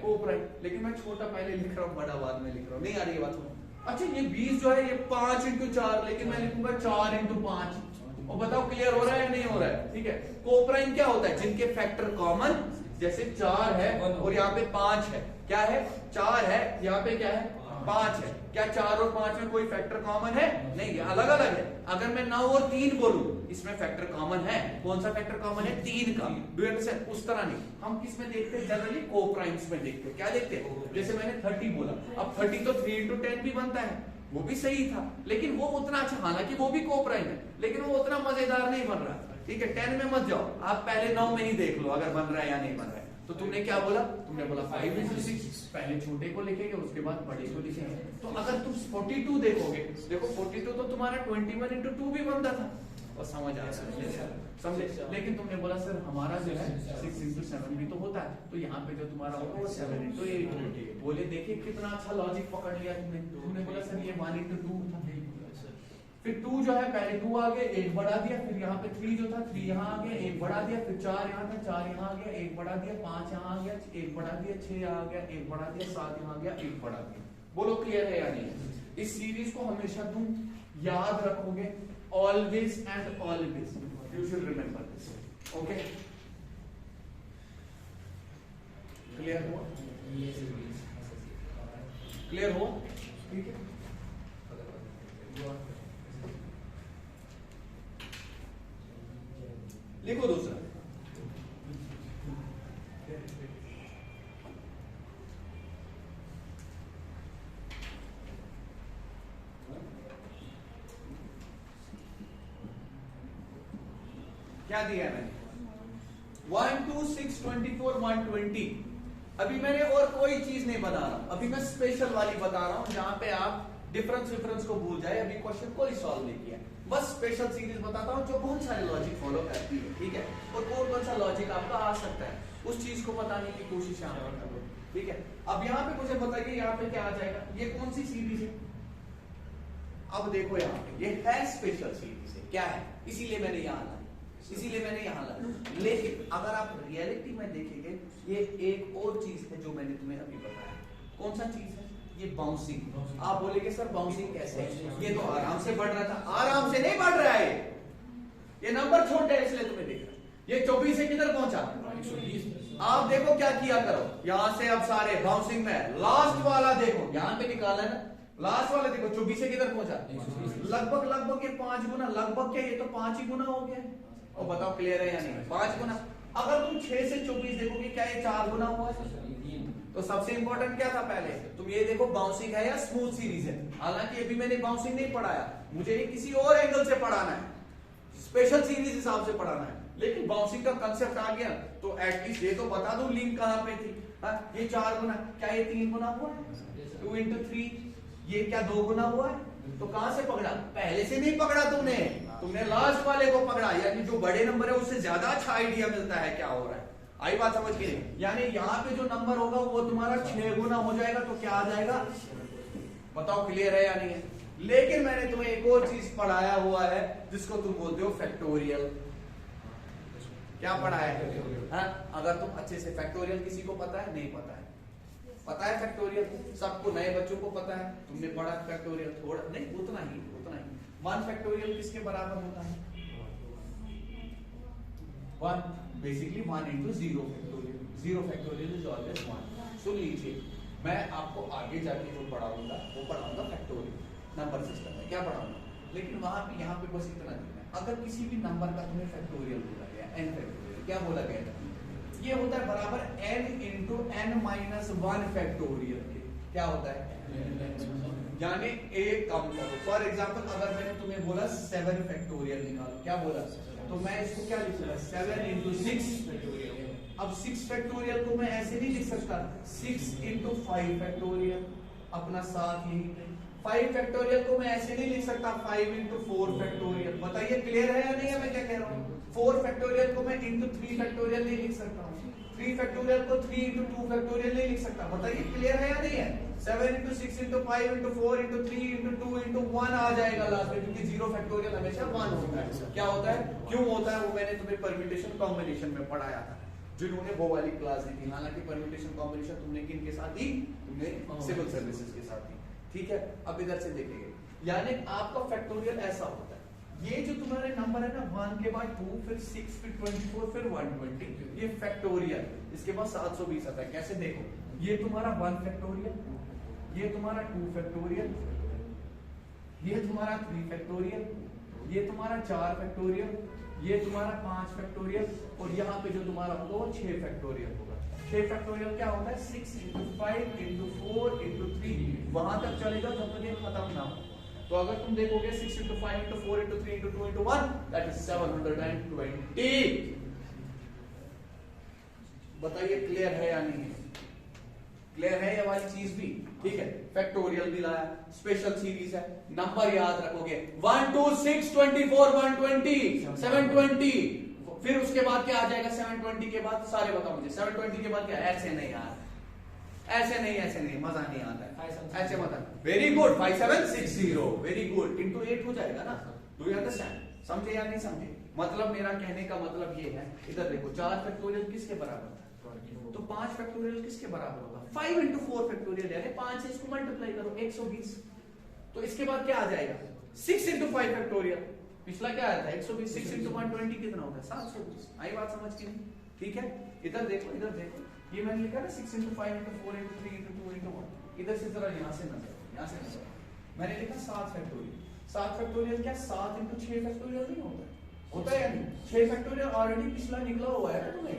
को प्राइम। लेकिन मैं छोटा पहले लिख रहा हूँ, बड़ा बाद में लिख रहा हूँ। नहीं आ रही है बात? अच्छा, ये 20 जो है ये 5 into 4, लेकिन मैं लिखूंगा 4 into 5। और बताओ क्लियर हो रहा है या नहीं हो रहा है? ठीक है। कोप्राइम क्या होता है? जिनके फैक्टर कॉमन, जैसे 4 है और यहाँ पे 5 है। क्या है? 4 है, यहाँ पे क्या है? 5 है। क्या 4 और 5 में कोई फैक्टर कॉमन है? नहीं, अलग अलग है। अगर मैं 9 और 3 बोलूं, इसमें फैक्टर कॉमन है। कौन सा फैक्टर कॉमन है? 3 का। Do you understand? उस तरह नहीं, हम किस में देखते हैं? जनरली कोप्राइम्स में देखते हैं। क्या देखते हैं? जैसे मैंने 30 बोला, अब 30 तो 3 into 10 भी बनता है, वो भी सही था, लेकिन वो उतना अच्छा, हालांकि वो भी कोप्राइम है, लेकिन वो उतना मजेदार नहीं बन रहा। ठीक है, 10 में मत जाओ, आप पहले 9 में ही देख लो अगर बन रहा है या नहीं बन रहा है। तो तुमने क्या बोला? तुमने बोला 5 into 6। पहले छोटे को लिखेंगे, उसके बाद बड़े को लिखेंगे। तो अगर तुम 42 देखोगे, देखो 42 तो तुम्हारा 21 into 2 भी बनता था। और समझ आ रहा है, समझे? लेकिन तुमने बोला सर हमारा जो है 6 into 7 भी तो होता है, तो यहाँ पे जो तुम्हारा होगा वो 7 into 8। बोले देखिए कितना अच्छा लॉजिक पकड़ लिया तुमने। तुमने बोला सर ये 1 into 2 था, फिर 2 जो है पहले 2 आ गया, 1 बढ़ा दिया, फिर यहाँ पे 3 जो था 3 यहाँ आ गया, 1 बढ़ा दिया, फिर 4 यहाँ था, 4 यहाँ आ गया, 1 बढ़ा दिया, 5 यहाँ आ गया, 1 बढ़ा दिया, 6 यहाँ आ गया, 1 बढ़ा दिया, 7 यहाँ आ गया, 1 बढ़ा दिया। बोलो क्लियर है या नहीं? इस सीरीज को हमेशा तुम याद रखोगे, always and always you should remember this, okay? Clear हुआ? क्लियर हुआ? ठीक है, लिखो दूसरा। क्या दिया है मैंने? 1 2 6 24 120। अभी मैंने और कोई चीज नहीं बता रहा, अभी मैं स्पेशल वाली बता रहा हूं जहां पे आप डिफरेंस को भूल जाए। अभी क्वेश्चन कोई सॉल्व नहीं किया, बस स्पेशल सीरीज बताता हूं जो बहुत सारे लॉजिक फॉलो करती है, ठीक है? और कौन सा लॉजिक आपका आ सकता है उस चीज को बताने की कोशिश यहाँ पर करो, ठीक है? अब यहाँ पे मुझे बताइए यहाँ पे क्या आ जाएगा, ये कौन सी सीरीज है? अब देखो यहाँ पे ये है स्पेशल सीरीज है, क्या है? इसीलिए मैंने यहाँ लाया, इसीलिए मैंने यहाँ लाया। लेकिन अगर आप रियलिटी में देखेंगे ये एक और चीज है जो मैंने तुम्हें अभी बताया। कौन सा चीज है? ये बाउंसिंग। आप बोलेंगे सर बाउंसिंग कैसे? ये तो आराम से बढ़ रहा था, आराम से नहीं बढ़ रहा है, ये नंबर छोटे है इसलिए तुम्हें देख रहा है। ये 24 से किधर पहुंचा? आप देखो क्या किया करो, यहां से अब सारे बाउंसिंग में लास्ट वाला देखो, यहां पे निकाला है ना, लास्ट वाला देखो 24 से किधर पहुंचा? लगभग ये 5 गुना, लगभग क्या ये तो 5 ही गुना हो गया। और बताओ क्लियर है या नहीं? 5 गुना। अगर तुम 6 से 24 देखोगे क्या ये 4 गुना हुआ है? तो सबसे इंपॉर्टेंट क्या था पहले तुम ये देखो बाउंसिंग है या स्मूथ सीरीज है। हालांकि अभी मैंने बाउंसिंग नहीं पढ़ाया, मुझे ये किसी और एंगल से पढ़ाना है, स्पेशल सीरीज हिसाब से पढ़ाना है, लेकिन बाउंसिंग का कंसेप्ट आ गया तो एटलीस्ट ये तो बता दो लिंक कहां पे थी। ये 4 गुना, क्या ये 3 गुना हुआ है? 2 into 3, ये क्या 2 गुना हुआ है? तो कहां से पकड़ा? पहले से नहीं पकड़ा तुमने लास्ट वाले को पकड़ा, यानी जो बड़े नंबर है उससे ज्यादा अच्छा आइडिया मिलता है क्या हो रहा है। आई बात समझ के? यानी यहाँ पे जो नंबर होगा वो तुम्हारा 6 गुना हो जाएगा, तो क्या आ जाएगा? बताओ क्लियर है या नहीं है? लेकिन मैंने तुम्हें एक और चीज पढ़ाया हुआ है जिसको तुम बोलते हो फैक्टोरियल। क्या पढ़ाया है? हाँ? अगर तुम अच्छे से फैक्टोरियल किसी को पता है? नहीं पता है? पता है फैक्टोरियल? सबको, नए बच्चों को पता है, तुमने पढ़ा फैक्टोरियल थोड़ा नहीं, उतना ही 1 फैक्टोरियल किसके बराबर होता है? 1 basically 1 into 0 factorial. 0 factorial is always 1। सुन लीजिए, मैं आपको आगे जाके जो पढ़ाऊंगा वो पढ़ाऊंगा फैक्टोरियल नंबर सिस्टम में, क्या पढ़ाऊंगा, लेकिन वहां पे यहाँ पे बस इतना देना है। अगर किसी भी नंबर का तुम्हें फैक्टोरियल बोला गया, n फैक्टोरियल, क्या बोला गया था? ये होता है बराबर n into n-1 फैक्टोरियल के। क्या होता है? यानी एक काम करो, फॉर एग्जाम्पल अगर मैंने तुम्हें बोला 7 फैक्टोरियल निकालो, क्या बोला? तो मैं इसको क्या लिखूंगा? 7 into 6 फैक्टोरियल। अब 6 फैक्टोरियल को मैं ऐसे नहीं लिख सकता, 6 into 5 फैक्टोरियल, अपना साथ यही। 5 फैक्टोरियल को मैं ऐसे नहीं लिख सकता 5 into 4 फैक्टोरियल। बताइए क्लियर है या नहीं है मैं क्या कह रहा हूँ? 4 फैक्टोरियल को मैं into 3 फैक्टोरियल नहीं लिख सकता हूँ, 3 फैक्टोरियल को 3 into 2 फैक्टोरियल नहीं लिख सकता। बताइए क्लियर है या नहीं है? 7 into 6 into 5 into 4 into 3 into 2 into 1 आ जाएगा लास्ट में, क्योंकि 0 फैक्टोरियल हमेशा 1 होता है। क्या होता है? क्यों होता है? वो मैंने तुम्हें परम्यूटेशन कॉम्बिनेशन में पढ़ाया था, जिन्होंने वो वाली क्लास दी थी। हालांकि परम्यूटेशन कॉम्बिनेशन तुमने किन के साथ दी? तुमने सिविल सर्विसेज के साथ दी, ठीक है? अब इधर से देखेंगे, यानी आपका फैक्टोरियल ऐसा होता है, ये जो तुम्हारे नंबर है ना 1 के बाद 2 फिर 6 फिर 24 फिर 120, ये फैक्टोरियल, इसके बाद 720 आता है। कैसे? देखो, ये तुम्हारा 1 फैक्टोरियल, ये तुम्हारा 2 फैक्टोरियल, ये तुम्हारा 3 फैक्टोरियल, ये तुम्हारा 4 फैक्टोरियल, ये तुम्हारा 5 फैक्टोरियल, और यहाँ पे जो तुम्हारा होगा वो 6 फैक्टोरियल होगा। 6 फैक्टोरियल क्या होता है? 6 into 5 into 4 into 3, वहां तक चलेगा जब तक ये खत्म ना हो। तो अगर तुम देखोगे 6 into 5 into 4 into 3 into 2 into 1, that is 720। बताइए क्लियर है या नहीं? क्लियर है ये वाली चीज भी? ठीक है, फैक्टोरियल भी लाया, स्पेशल सीरीज है, नंबर याद रखोगे 1 2 6 24 120 720, फिर उसके बाद क्या आ जाएगा 720 के बाद? सारे बताओ मुझे 720 के बाद क्या? ऐसे नहीं यार, ऐसे नहीं, मजा नहीं आता है ऐसे मत। Very good, 5760, very good, into 8 हो जाएगा ना? Do you understand? समझे या नहीं समझे? मतलब मेरा कहने का मतलब ये है, इधर देखो 4 फैक्टोरियल किसके बराबर था? तो 5 फैक्टोरियल किसके बराबर होगा? 5 into 4 फैक्टोरियल, यानी 5 से इसको मल्टीप्लाई करो 120, तो इसके बाद क्या आ जाएगा? 6 into 5 फैक्टोरियल, पिछला क्या आया था 120, 6 into 120 कितना होता है? 720। आई बात समझ की नहीं? ठीक है, इधर देखो, ये मैंने लिखा ना 6 into 5 into 4 into 3 into 2 into 1, इधर से जरा यहाँ से नजर मैंने लिखा 7 फैक्टोरियल। 7 फैक्टोरियल क्या 7 into 6 फैक्टोरियल नहीं होता है या नहीं? 6 फैक्टोरियल ऑलरेडी पिछला निकला हुआ है ना तुम्हें,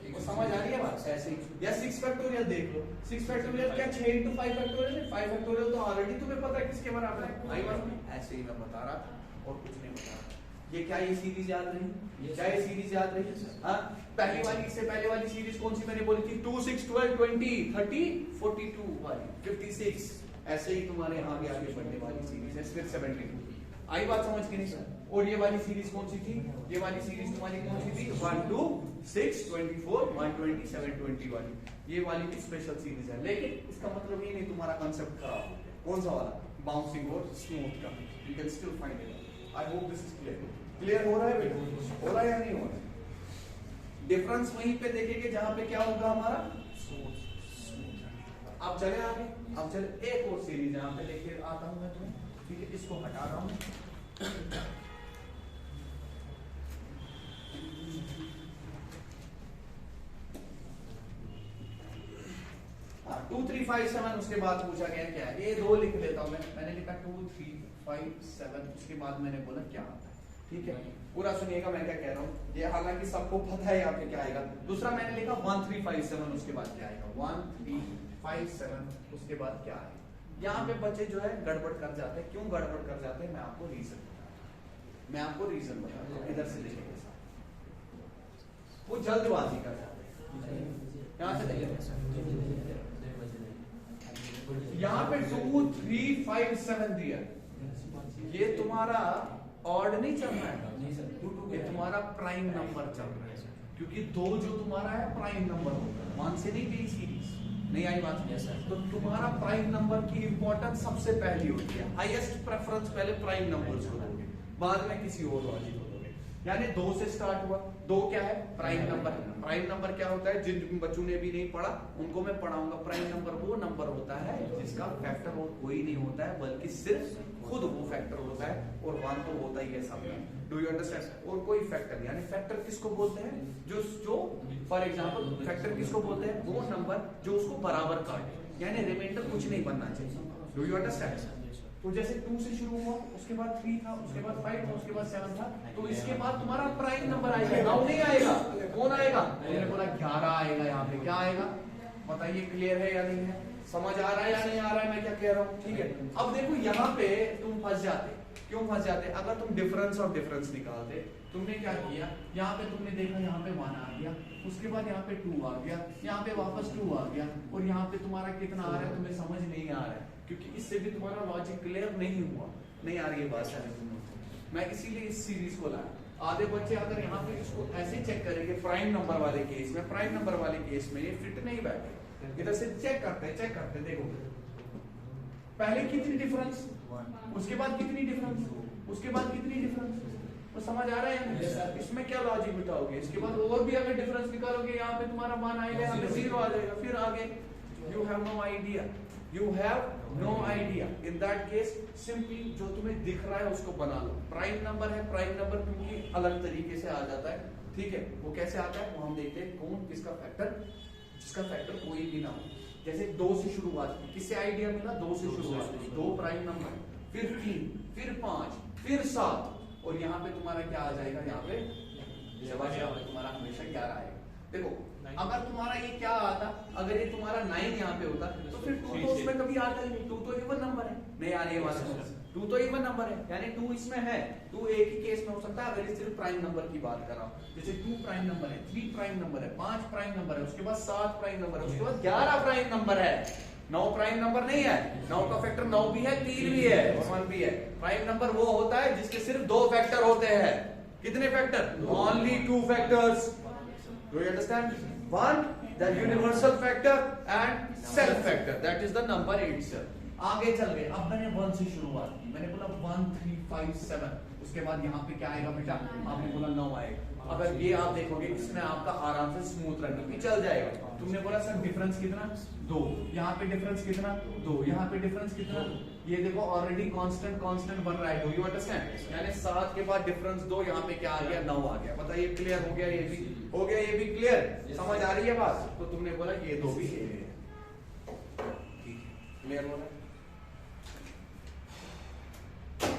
वो समझ आ रही है बात? ऐसे ही या 6 फैक्टोरियल देख लो, 6 फैक्टोरियल क्या 6 into 5 फैक्टोरियल है? 5 फैक्टोरियल तो ऑलरेडी तुम्हें पता है किसके बराबर है। आई बात? ऐसे ही मैं बता रहा था और कुछ नहीं बता रहा। ये क्या ये सीरीज याद रही? क्या ये सीरीज याद रही? हाँ, पहली वाली, इससे पहले वाली सीरीज कौन सी मैंने बोली थी? 2 6 12 20 30 42 वाली 56, ऐसे ही तुम्हारे आगे बढ़ने वाली सीरीज है, फिर 72। आई बात समझ के नहीं सर? और ये वाली सीरीज कौन सी थी? ये वाली सीरीज तुम्हारी कौन सी थी? 1 2 6 24 120 720 वाली, ये वाली भी स्पेशल सीरीज है। लेकिन इसका मतलब ये नहीं तुम्हारा कांसेप्ट खराब हो गया। कौन सा वाला? बाउंसिंग और स्मूथ का। You can still find it. I hope this is clear हो रहा है बेटा? हो रहा है या नहीं हो रहा? डिफरेंस वहीं पे देखेंगे जहां पे क्या होगा हमारा अब चले आगे, अब चले एक और सीरीज यहाँ पे लेके आता हूं मैं तुम्हें। ठीक है, इसको हटा रहा हूं। हाँ, 2 3 5 7 उसके बाद पूछा गया क्या है? ये दो लिख लेता हूं मैंने लिखा 2 3 5 7, उसके बाद मैंने बोला क्या आता है। ठीक है, पूरा सुनिएगा मैं क्या कह रहा हूँ। ये हालांकि सबको पता है यहाँ पे क्या आएगा। दूसरा मैंने लिखा 1 3 5 7, उसके बाद क्या आएगा? 1 3 5 7, उसके बाद क्या आएगा? यहाँ पे बच्चे जो है गड़बड़ कर जाते हैं। क्यों गड़बड़ कर जाते हैं? मैं आपको रीजन बताता हूँ। इधर से देखेंगे, वो जल्दबाजी कर जाते हैं। यहाँ से देखिए, यहाँ पे 2 3 5 7 दिया, ये तुम्हारा ऑड नहीं चल रहा है, ये तुम्हारा प्राइम नंबर चल रहा है, क्योंकि 2 जो तुम्हारा है प्राइम नंबर होता है। 1 से नहीं गई सीरीज, नहीं आई बात? तो तुम्हारा प्राइम नंबर की इंपॉर्टेंस सबसे पहली होती है। हाईएस्ट प्रेफरेंस पहले प्राइम नंबर्स को दोगे, बाद में किसी और लॉजिक को दोगे। यानी 2 से स्टार्ट हुआ, 2 क्या है? Prime number. प्राइम नंबर क्या होता है? जिन बच्चों ने भी नहीं पढ़ा उनको मैं पढ़ाऊंगा। प्राइम नंबर वो नंबर होता है जिसका फैक्टर और कोई नहीं होता है, बल्कि सिर्फ खुद वो फैक्टर होता है, और 1 तो होता ही है सब में। Do you understand? और कोई फैक्टर, यानी फैक्टर किसको बोलते हैं? जो फॉर एग्जांपल फैक्टर किसको बोलते हैं? वो नंबर जो उसको बराबर काटे, यानी रिमाइंडर कुछ नहीं बनना चाहिए। Do you understand? तो जैसे 2 से शुरू हुआ, उसके बाद 3 था, उसके बाद 5 था, उसके बाद 7 था, तो इसके बाद तुम्हारा प्राइम नंबर आएगा। 9 नहीं आएगा, कौन आएगा? मैंने बोला 11 आएगा। यहाँ पे क्या आएगा? बताइए, क्लियर है या नहीं है? समझ आ रहा है या नहीं आ रहा है मैं क्या कह रहा हूँ? ठीक है, अब देखो यहाँ पे तुम फंस जाते। क्यों फंस जाते? अगर तुम डिफरेंस और डिफरेंस निकालते, तुमने क्या किया, यहाँ पे तुमने देखा यहाँ पे 1 आ गया, उसके बाद यहाँ पे 2 आ गया, यहाँ पे वापस 2 आ गया, और यहाँ पे तुम्हारा कितना आ रहा है तुम्हें समझ नहीं आ रहा है, क्योंकि इससे भी तुम्हारा लॉजिक क्लियर नहीं हुआ। नहीं आ रही है बात शायद तुम, मैं इसीलिए इस सीरीज को लाया। आधे बच्चे अगर यहाँ पे इसको ऐसे चेक करेंगे प्राइम नंबर वाले केस में, प्राइम नंबर वाले केस में ये फिट नहीं बैठे, इधर से चेक करते देखो पहले कितनी डिफरेंस, उसके बाद कितनी डिफरेंस, उसके बाद कितनी डिफरेंस, तो समझ आ रहा है? इसमें क्या लॉजिक बिठाओगे? इसके बाद और भी अगर डिफरेंस निकालोगे, यहाँ पे तुम्हारा 1 आएगा, यहाँ पे 0 आ जाएगा, फिर आगे you have no idea, you have no idea. In that case simply जो तुम्हें दिख रहा है उसको बना लो। प्राइम नंबर है, प्राइम नंबर क्योंकि अलग तरीके से आ जाता है। ठीक है, वो कैसे आता है वो हम देखते हैं। कौन किसका फैक्टर, जिसका फैक्टर कोई भी ना हो। जैसे 2 से शुरुआत की, किससे आइडिया मिला? 2 से शुरुआत की, 2 प्राइम नंबर, फिर 3, फिर 5, फिर 7, और यहाँ पे तुम्हारा क्या आ जाएगा? यहाँ पे तुम्हारा हमेशा 11 आएगा। देखो अगर तुम्हारा ये क्या आता, अगर ये तुम्हारा 9 यहाँ पे होता तो फिर 2 तो उसमें कभी आता ही नहीं। 2 तो ये इवन नंबर है, नहीं आ रही है बात समझ? 2 तो इवन नंबर है, यानी 2 इसमें है। 2 एक ही केस में हो सकता है अगर सिर्फ प्राइम नंबर की बात कर रहा हूं, जैसे 2 प्राइम नंबर है, 3 प्राइम नंबर है, 5 प्राइम नंबर है, उसके बाद 7 प्राइम नंबर है, उसके बाद 11 प्राइम नंबर है, 9 प्राइम नंबर नहीं है। 9 का फैक्टर 9 भी है, 3 भी है और 1 भी है। प्राइम नंबर वो होता है जिसके सिर्फ 2 फैक्टर होते हैं। कितने factor? Only 2 factors. Do you understand? One, the universal factor and self factor, that is the number itself. आगे चल गए, अब मैंने 1 से शुरुआत की, मैंने बोला 1 3 5 7, उसके बाद यहाँ पे क्या आएगा बेटा? आपने बोला 9 आएगा। अगर ये आप देखोगे इसमें आपका आराम से स्मूथ रनिंग भी चल जाएगा। तुमने बोला सर डिफरेंस कितना? 2, यहाँ पे डिफरेंस कितना? 2, यहाँ पे डिफरेंस कितना? ये देखो ऑलरेडी कांस्टेंट कांस्टेंट बन रहा है। Do you understand? यानी 7 के बाद डिफरेंस 2, यहाँ पे क्या आ गया? 9 आ गया। बताइए क्लियर हो गया? ये भी हो गया, ये भी क्लियर? समझ आ रही है बात? तो तुमने बोला ये 2 भी ठीक है, क्लियर हो रहा है?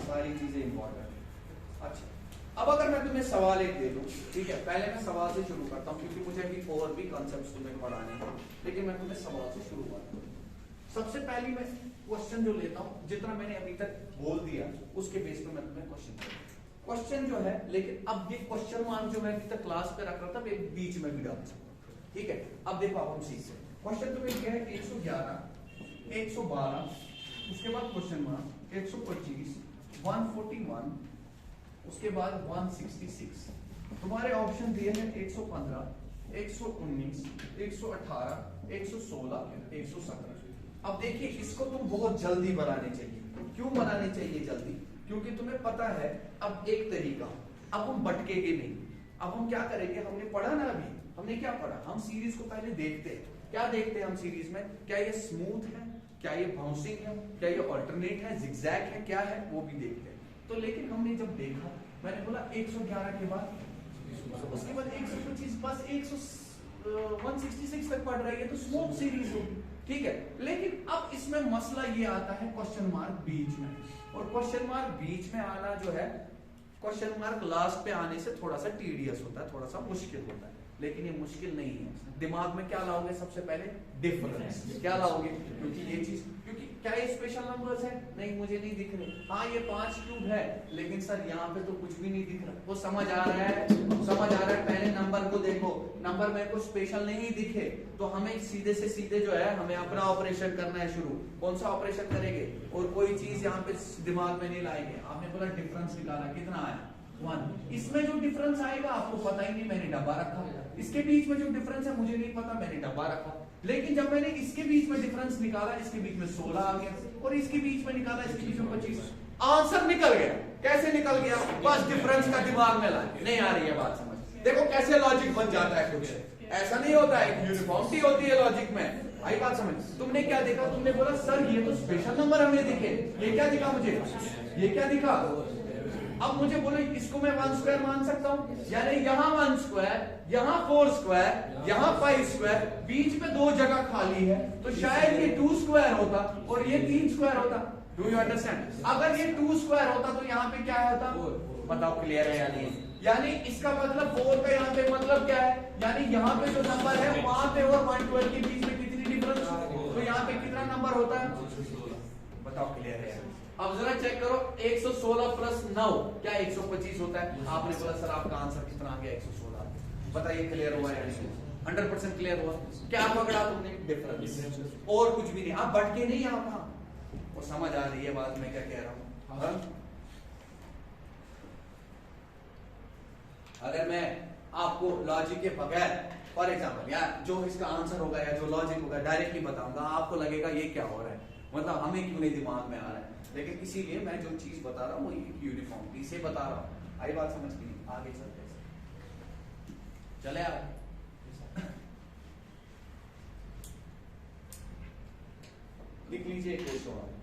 सारी चीजें इंपॉर्टेंट है। अच्छा, अब अगर मैं तुम्हें सवाल एक दे दूं, ठीक है, पहले मैं सवाल से शुरू करता हूं क्योंकि मुझे अभी और भी कॉन्सेप्ट्स तुम्हें पढ़ाने हैं, लेकिन मैं तुम्हें सवाल से शुरुआत करूं। सबसे पहली मैं क्वेश्चन जो लेता हूं, जितना मैंने अभी तक बोल दिया उसके बेस पे मैं तुम्हें क्वेश्चन जो है, लेकिन अब ये क्वेश्चन मार्क जो मैं अभी तक क्लास पे रख रहा था मैं बीच में भी डाल सकता, ठीक है? अब देखो अब हम सीखते हैं। क्वेश्चन तुम्हें क्या है? 111, 112, उसके बाद क्वेश्चन मार्क 125, 141, उसके बाद 166। तुम्हारे ऑप्शन दिए हैं 115, 119, 118, 116, 117। अब देखिए इसको तुम बहुत जल्दी बनाने चाहिए। क्यों बनाने चाहिए जल्दी? क्योंकि तुम्हें पता है अब एक तरीका, अब हम भटकेंगे नहीं। अब हम क्या करेंगे? हमने पढ़ा ना, अभी हमने क्या पढ़ा? हम सीरीज को पहले देखते हैं। क्या देखते हैं हम सीरीज में? क्या ये स्मूथ है, क्या ये बाउंसिंग है, क्या ये अल्टरनेट है, जिगजैग है, क्या है, वो भी देखते हैं। तो लेकिन हमने जब देखा, मैंने बोला 111 के बाद, उसके बाद 125, बस 166 तक पढ़ रही है तो स्मूथ सीरीज होगी, ठीक है? लेकिन अब इसमें मसला ये आता है क्वेश्चन मार्क बीच में, और क्वेश्चन मार्क बीच में आना जो है, क्वेश्चन मार्क लास्ट पे आने से थोड़ा सा टीडियस होता है, थोड़ा सा मुश्किल होता है। लेकिन ये मुश्किल नहीं है। दिमाग में क्या लाओगे? सबसे पहले डिफरेंस। क्या लाओगे? क्योंकि ये चीज, क्योंकि क्या ये स्पेशल नंबर्स है? नहीं, मुझे नहीं दिख रहे। हाँ ये 5 क्यूब है, लेकिन सर यहाँ पे तो कुछ भी नहीं दिख रहा। वो समझ आ रहा है, समझ आ रहा है। पहले नंबर को देखो, नंबर मेरे को स्पेशल नहीं दिखे तो हमें सीधे से सीधे जो है हमें अपना ऑपरेशन करना है शुरू। कौन सा ऑपरेशन करेंगे? और कोई चीज यहाँ पे दिमाग में नहीं लाएंगे। आपने बोला डिफरेंस निकाला, कितना आया? 1। इसमें जो डिफरेंस आएगा आपको पता ही नहीं, मैंने डब्बा रखा। इसके बीच में जो डिफरेंस है मुझे नहीं पता, मैंने डब्बा रखा। लेकिन जब मैंने इसके बीच में डिफरेंस निकाला, इसके बीच में 16 आ गया, और इसके बीच में निकाला, इसके बीच में 25। आंसर निकल गया। कैसे निकल गया? बस डिफरेंस का दिमाग में लाए। नहीं आ रही है बात समझ? देखो कैसे लॉजिक बन जाता है। कुछ ऐसा नहीं होता है, यूनिफॉर्मिटी होती है लॉजिक में। आई बात समझ? तुमने क्या देखा? तुमने बोला सर ये तो स्पेशल नंबर हमें दिखे। ये क्या दिखा मुझे? ये क्या दिखा? अब मुझे बोलो इसको मैं 1 स्क्वायर मान सकता हूं, यानी यहाँ 1 स्क्वायर, यहाँ 4 स्क्वायर, यहाँ 5 स्क्वायर, बीच में 2 जगह खाली है, तो शायद ये 2 स्क्वायर होता और ये 3 स्क्वायर होता। Do you understand? अगर ये 2 स्क्वायर होता तो यहाँ पे क्या होता? बताओ क्लियर है या नहीं? यानी इसका मतलब 4 का यहाँ पे मतलब क्या है? यानी यहाँ पे जो नंबर है वहां पे और 112 के बीच में कितनी डिफरेंस? तो यहाँ पे कितना नंबर होता है? बताओ क्लियर है? अब जरा चेक करो, 116 प्लस 9 क्या 125 होता है? आपने बोला सर आपका आंसर कितना आ गया? 116। बताइए क्लियर हुआ या नहीं? 100% क्लियर हुआ? क्या पकड़ा तुमने? डिफरेंस, और कुछ भी नहीं। आप भटके नहीं आप कहां? और समझ आ रही है बात मैं क्या कह रहा हूं? अगर मैं आपको लॉजिक के बगैर, फॉर एग्जाम्पल, या जो इसका आंसर होगा या जो लॉजिक होगा डायरेक्टली बताऊंगा, आपको लगेगा ये क्या हो रहा है, मतलब हमें क्यों नहीं दिमाग में आ रहा है। लेकिन इसीलिए मैं जो चीज बता रहा हूँ वो यूनिफॉर्मिटी से बता रहा हूँ। आई बात समझ गई? आगे चलते हैं, चले आगे लिख लीजिए एक क्वेश्चन।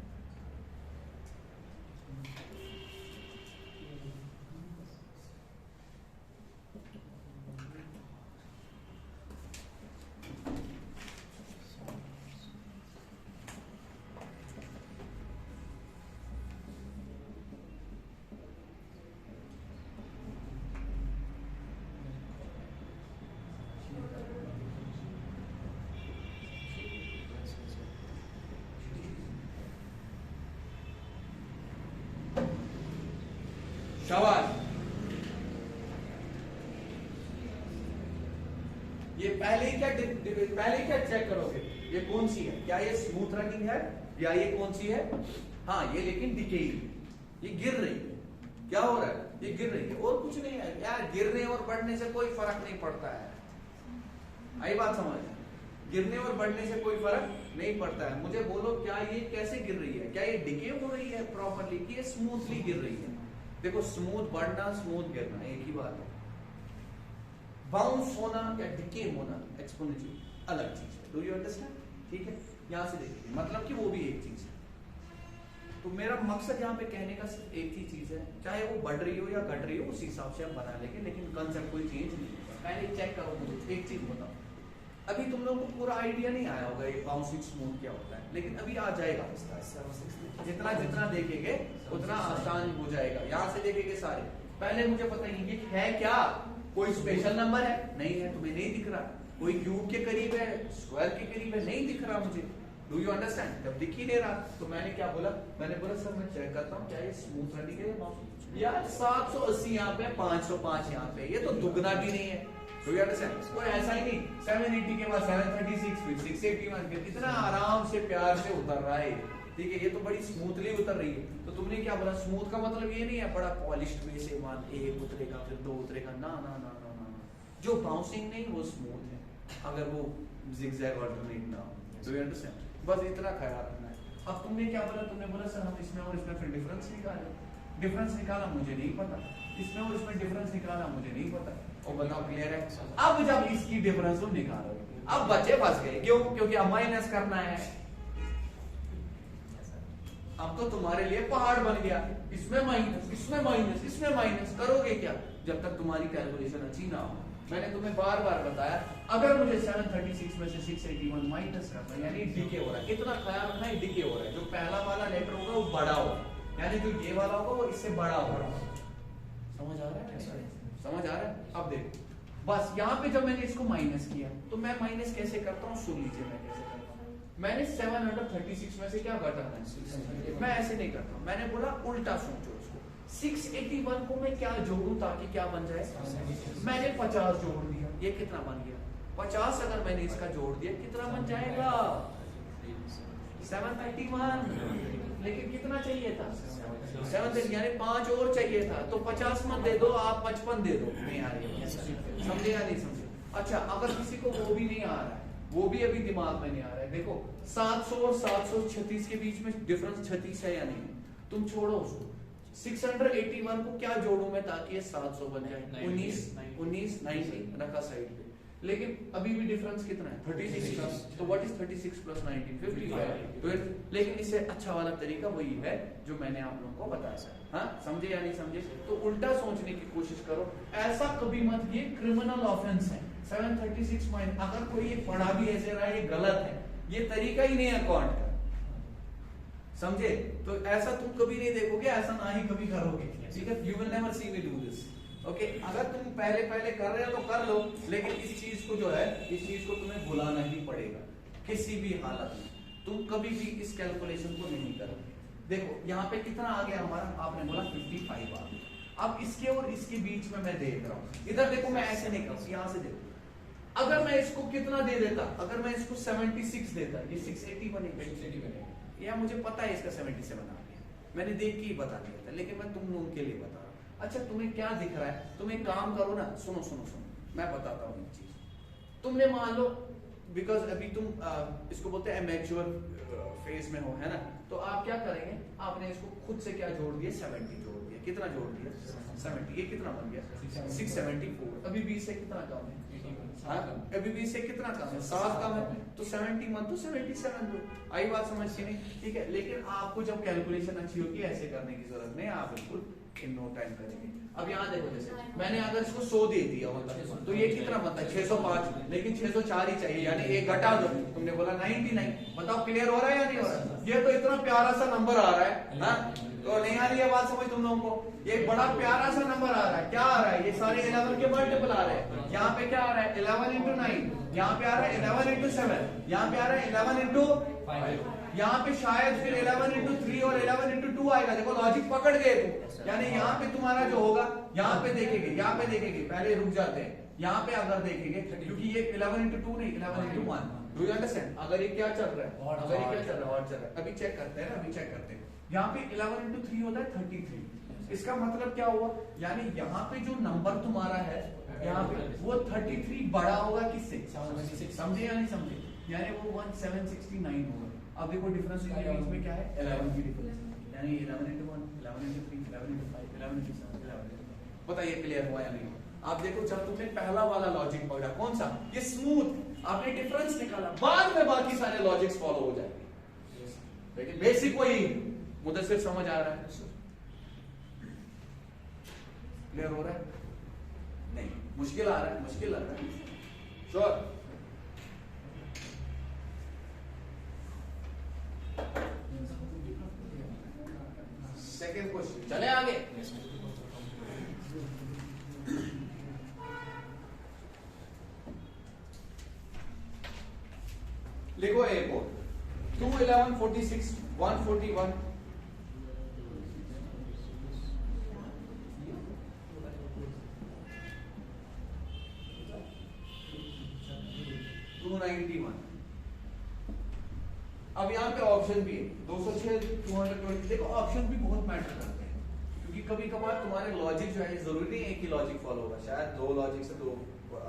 शाबाश। ये पहले क्या चेक करोगे, ये कौन सी है, क्या ये स्मूथ रनिंग है या ये कौन सी है? हाँ ये लेकिन डिकेइंग, ये गिर रही है। क्या हो रहा है? ये गिर रही है और कुछ नहीं है यार। गिरने और बढ़ने से कोई फर्क नहीं पड़ता है। आई बात समझ? गिरने और बढ़ने से कोई फर्क नहीं पड़ता है। मुझे बोलो क्या ये कैसे गिर रही है? क्या ये डिके हो रही है प्रॉपरली कि ये स्मूथली गिर रही है? देखो स्मूथ बढ़ना स्मूथ गिरना एक ही बात है। बाउंस होना या डिके होना एक्सपोनेंशियल अलग चीज है। Do you understand? ठीक है, यहां से देखिए मतलब कि वो भी एक चीज है। तो मेरा मकसद यहाँ पे कहने का सिर्फ एक ही चीज है, चाहे वो बढ़ रही हो या घट रही हो उस हिसाब से हम बना लेंगे, लेकिन कंसेप्ट कोई चेंज नहीं होगा। पहले चेक करो, मुझे एक चीज बताओ, अभी तुम लोगों को पूरा आइडिया नहीं आया होगा ये बाउंसिंग स्मूथ क्या होता है, लेकिन अभी आ जाएगा। जितना जितना देखेंगे उतना आसान हो जाएगा। यहाँ से देखेंगे सारे। पहले मुझे पता नहीं ये है क्या, कोई स्पेशल नंबर है? नहीं है, तुम्हें नहीं दिख रहा। कोई क्यूब के करीब है, स्क्वायर के करीब है, नहीं दिख रहा मुझे। Do you understand? जब दिख ही नहीं रहा तो मैंने क्या बोला, मैंने बोला सर मैं चेक करता हूँ क्या ये स्मूथ रनिंग है यार। 780 यहाँ पे, 505 यहाँ पे, ये तो दुगना भी नहीं है। Do you understand? कोई ऐसा ही नहीं 780 के बाद 736 फिर 681 फिर इतना आराम से प्यार से उतर रहा है। ठीक है, ये तो बड़ी स्मूथली उतर रही है। तो तुमने क्या बोला, स्मूथ का मतलब ये नहीं है बड़ा पॉलिश्ड वे से मान एक उतरेगा फिर दो उतरेगा, ना ना ना ना ना। जो बाउंसिंग नहीं वो स्मूथ है, अगर वो जिगजैग ऑल्टरनेट ना हो। Do you understand? बस इतना ख्याल रखना है। अब तुमने क्या बोला, तुमने बोला सर हम इसमें और इसमें फिर डिफरेंस निकालें। डिफरेंस निकाला मुझे नहीं पता, इसमें और इसमें डिफरेंस निकाला मुझे नहीं पता। और बताओ क्लियर है? अब जब इसकी डिफरेंस तुम निकालोगे, अब बच्चे फंस गए। क्यों? क्योंकि अब माइनस करना है। अब तो तुम्हारे लिए पहाड़ बन गया, इसमें माइनस इसमें माइनस इसमें माइनस। करोगे क्या जब तक तुम्हारी कैलकुलेशन अच्छी ना हो? मैंने तुम्हें बार बार बताया, अगर मुझे 736 में से 681 माइनस करना है यानी डीके हो रहा है। इतना ख्याल रखना है डीके हो रहा है। जो पहला वाला लेटर होगा वो बड़ा होगा, यानी जो ये वाला होगा वो इससे बड़ा होगा। समझ आ रहा है? समझ आ रहा है? अब देखो बस यहाँ पे जब मैंने इसको माइनस किया तो मैं माइनस कैसे करता हूँ, सुन लीजिए मैं कैसे करता हूँ। मैंने 736 में से क्या घटाना है, मैं ऐसे नहीं करता। मैंने बोला उल्टा सोचो उसको, 681 को मैं क्या जोड़ूं ताकि क्या बन जाए। मैंने 50 जोड़ दिया, ये कितना बन गया 50। अगर मैंने इसका जोड़ दिया कितना बन जाएगा 731। लेकिन कितना चाहिए था 7, यानी 5 और चाहिए था। तो 50 मत दे दो आप, 55 दे दो। नहीं आ रही, समझे या नहीं समझे? अच्छा अगर किसी को वो भी नहीं आ रहा है, वो भी अभी दिमाग में नहीं आ रहा है, देखो 700 और 736 के बीच में डिफरेंस 36 है या नहीं, तुम छोड़ो उसको। 681 को क्या जोड़ूं मैं ताकि ये 700 बन जाए? 19 90 रखा साइड पे। लेकिन अभी भी डिफरेंस कितना है 36 का। तो व्हाट इज 36 प्लस 19? 55। लेकिन इससे अच्छा वाला तरीका वही है जो मैंने आप लोगों को बताया। हाँ समझे या नहीं समझे? तो उल्टा सोचने की कोशिश करो, ऐसा कभी मत, ये क्रिमिनल ऑफेंस है। 736 माइनस, अगर कोई ये पढ़ा भी ऐसे रहा है ये गलत है, ये तरीका ही नहीं है अकाउंट का। समझे? तो ऐसा तुम कभी नहीं देखोगे, ऐसा ना ही कभी करोगे। ठीक है, you will never see me do this. Okay, अगर तुम पहले पहले कर रहे हो तो कर लो, लेकिन इस चीज को जो है, इस चीज को तुम्हें भुलाना ही पड़ेगा किसी भी हालत में। तुम कभी भी इस कैलकुलेशन को नहीं करोगे। देखो यहाँ पे कितना आ गया हमारा, आपने बोला 55 आ गया। अब इसके और इसके बीच में मैं देख रहा हूँ, इधर देखो मैं ऐसे नहीं करूँ, यहाँ से देखो। अगर मैं इसको कितना दे देता, अगर मैं इसको 76 देता, ये 680 बनेगा। या मुझे पता है इसका 77 आ गया, मैंने देख के ही बता दिया था, लेकिन मैं तुम लोगों के लिए बता रहा हूँ। अच्छा तुम्हें क्या दिख रहा है, तुम एक काम करो ना, सुनो सुनो सुनो, मैं बताता हूँ एक चीज। तुमने मान लो, बिकॉज अभी तुम इसको बोलते हैं मैच्योर फेज में हो, है ना, तो आप क्या करेंगे, आपने इसको खुद से क्या जोड़ दिया, 70 जोड़ दिया। कितना जोड़ दिया 70, ये कितना बन गया 674। अभी 20 से कितना कम है, अभी 20 से कितना कम है, 7 कम है, तो 71 तो 77 दो। आई बात समझ के नहीं? ठीक है, लेकिन आपको जब कैलकुलेशन अच्छी होगी ऐसे करने की जरूरत नहीं, आप बिल्कुल इन नो टाइम करेंगे। अब यहाँ देखो, जैसे मैंने अगर इसको 100 दे दिया होता तो ये कितना बनता है 605, लेकिन 604 ही चाहिए, यानी एक घटा दो। तुमने बोला 99। बताओ क्लियर हो रहा है या नहीं हो रहा? ये तो इतना प्यारा सा नंबर आ रहा है ना, तो नहीं आ रही है बात समझ तुम लोगों को? ये बड़ा प्यारा सा नंबर आ रहा है, क्या आ रहा है, ये सारे 11 के मल्टीपल आ रहे हैं। यहाँ पे क्या आ रहा है 11 into 9, यहाँ पे आ रहा है 11 into 7, यहाँ पे आ रहा है 11 into 5, यहाँ पे शायद फिर 11 into 3 और 11 into 2 आएगा, है, देखो लॉजिक पकड़ गए तुम। यानी यहाँ पे तुम्हारा जो होगा, यहाँ पे देखेंगे, यहाँ पे देखेंगे, पहले रुक जाते हैं, यहाँ पे अगर देखेंगे, क्योंकि ये 11 into 2 नहीं, 11 into 1, डू यू अंडरस्टैंड? अगर ये क्या चल रहा है, अगर ये क्या चल रहा है, और चल रहा है, अभी चेक करते हैं ना, अभी चेक करते हैं। यहाँ पे 11 into 3 होता है 33। इसका मतलब क्या हुआ, यानी यहाँ पे जो नंबर तुम्हारा है यहाँ पे वो 33 बड़ा होगा किससे, समझे या नहीं समझे? यानी वो 1769 होगा। अब देखो डिफरेंस इनके बीच में क्या है, 11 की डिफरेंस, यानी 11 into 1, 11 into 3, 11 into 5, 11 into 7, 11। बताइए क्लियर हुआ या नहीं? आप देखो जब तुमने पहला वाला लॉजिक पकड़ा, कौन सा, ये स्मूथ, आपने डिफरेंस निकाला, बाद में बाकी सारे लॉजिक्स फॉलो हो जाएंगे। लेकिन बेसिक वही, मुझे सिर्फ समझ आ रहा है, क्लियर हो रहा है? नहीं, मुश्किल आ रहा है, मुश्किल आ रहा है, श्योर? सेकेंड क्वेश्चन, चले आगे। लिखो ए कोड 2 11 46 141 291। अब यहाँ पे ऑप्शन भी है 206 220। देखो ऑप्शन भी बहुत मैटर करते हैं, क्योंकि कभी कभार तुम्हारे लॉजिक जो है, जरूरी नहीं एक ही लॉजिक फॉलो होगा, शायद दो लॉजिक से दो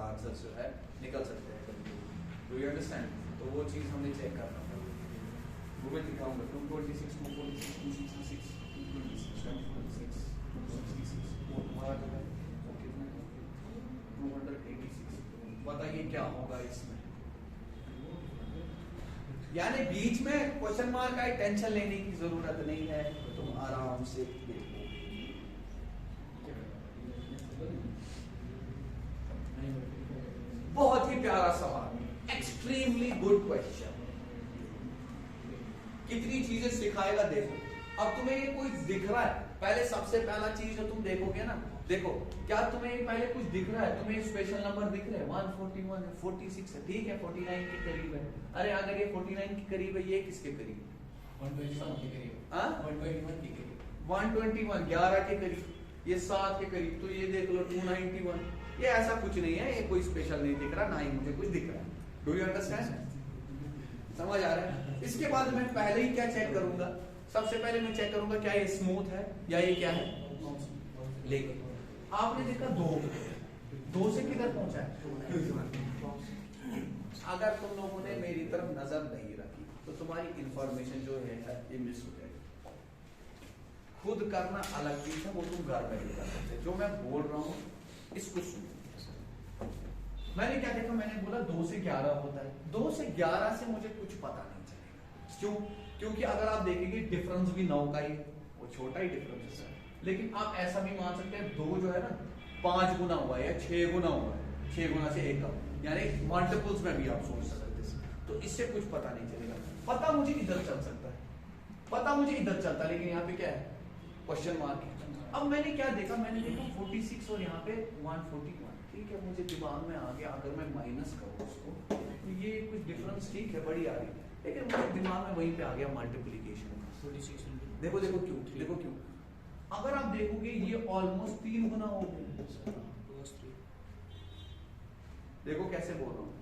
आंसर जो है निकल सकते हैं। Do you understand? तो वो चीज हमें चेक करना पड़ेगा। वो मैं दिखाऊंगा 226 246 266 226 246 266 वो तुम्हारा जो है वो कितना है 286। बताइए क्या होगा इसमें? यानी बीच में क्वेश्चन मार्क का टेंशन लेने की जरूरत नहीं है, तुम आराम से देखो। बहुत ही प्यारा सवाल, एक्सट्रीमली गुड क्वेश्चन, कितनी चीजें सिखाएगा देखो। अब तुम्हें ये कुछ दिख रहा है, पहले सबसे पहला चीज जो तुम देखोगे ना, देखो क्या तुम्हें पहले कुछ दिख रहा है, तुम्हें स्पेशल नंबर दिख रहे हैं 141 है, 46 है, ठीक है 49 के करीब है। अरे अगर ये 49 के करीब है, ये किसके करीब, 121 के करीब, 121 के करीब, 121 11 के करीब, ये 7 के करीब, तो ये देख लो 291। ये ऐसा कुछ नहीं है, ये कोई स्पेशल नहीं दिख रहा, ना ही मुझे कुछ दिख रहा है। Do you understand? समझ आ रहा है? इसके बाद मैं पहले ही क्या चेक करूंगा, सबसे पहले मैं चेक करूंगा क्या ये स्मूथ है या ये क्या है। लेकिन आपने देखा 2 से किधर पहुंचा है। अगर तुम लोगों ने मेरी तरफ नजर नहीं रखी तो तुम्हारी इंफॉर्मेशन जो है ये मिस हो जाएगी। खुद करना अलग चीज है, वो तुम घर में भी कर सकते। जो मैं बोल रहा हूँ इसको सुनो। मैंने क्या देखा, मैंने बोला 2 से 11 होता है। 2 से 11 से मुझे कुछ पता नहीं चलेगा। क्यों? क्योंकि अगर आप देखेंगे डिफरेंस भी 9 का ही, वो छोटा ही डिफरेंस है। लेकिन आप ऐसा भी मान सकते हैं 2 जो है ना 5 गुना हुआ है या 6 गुना हुआ है, 6 गुना से 1 कम, यानी मल्टीपल्स में भी आप सोच सकते हैं। तो इससे कुछ पता नहीं चलेगा। पता मुझे इधर चल सकता है, पता मुझे इधर चलता है, लेकिन यहाँ पे क्या है, क्वेश्चन मार्क है। अब मैंने क्या देखा, मैंने देखा 46 और यहाँ पे 141। ठीक है, मुझे दिमाग में आ गया अगर मैं माइनस करूँ उसको तो ये कुछ डिफरेंस ठीक है बड़ी आ रही है, लेकिन मुझे दिमाग में वहीं पे आ गया मल्टीप्लिकेशन। 46 देखो देखो क्यों, देखो क्यों। अगर आप देखोगे ये ऑलमोस्ट 3 गुना हो गया। देखो कैसे बोल रहा हूँ,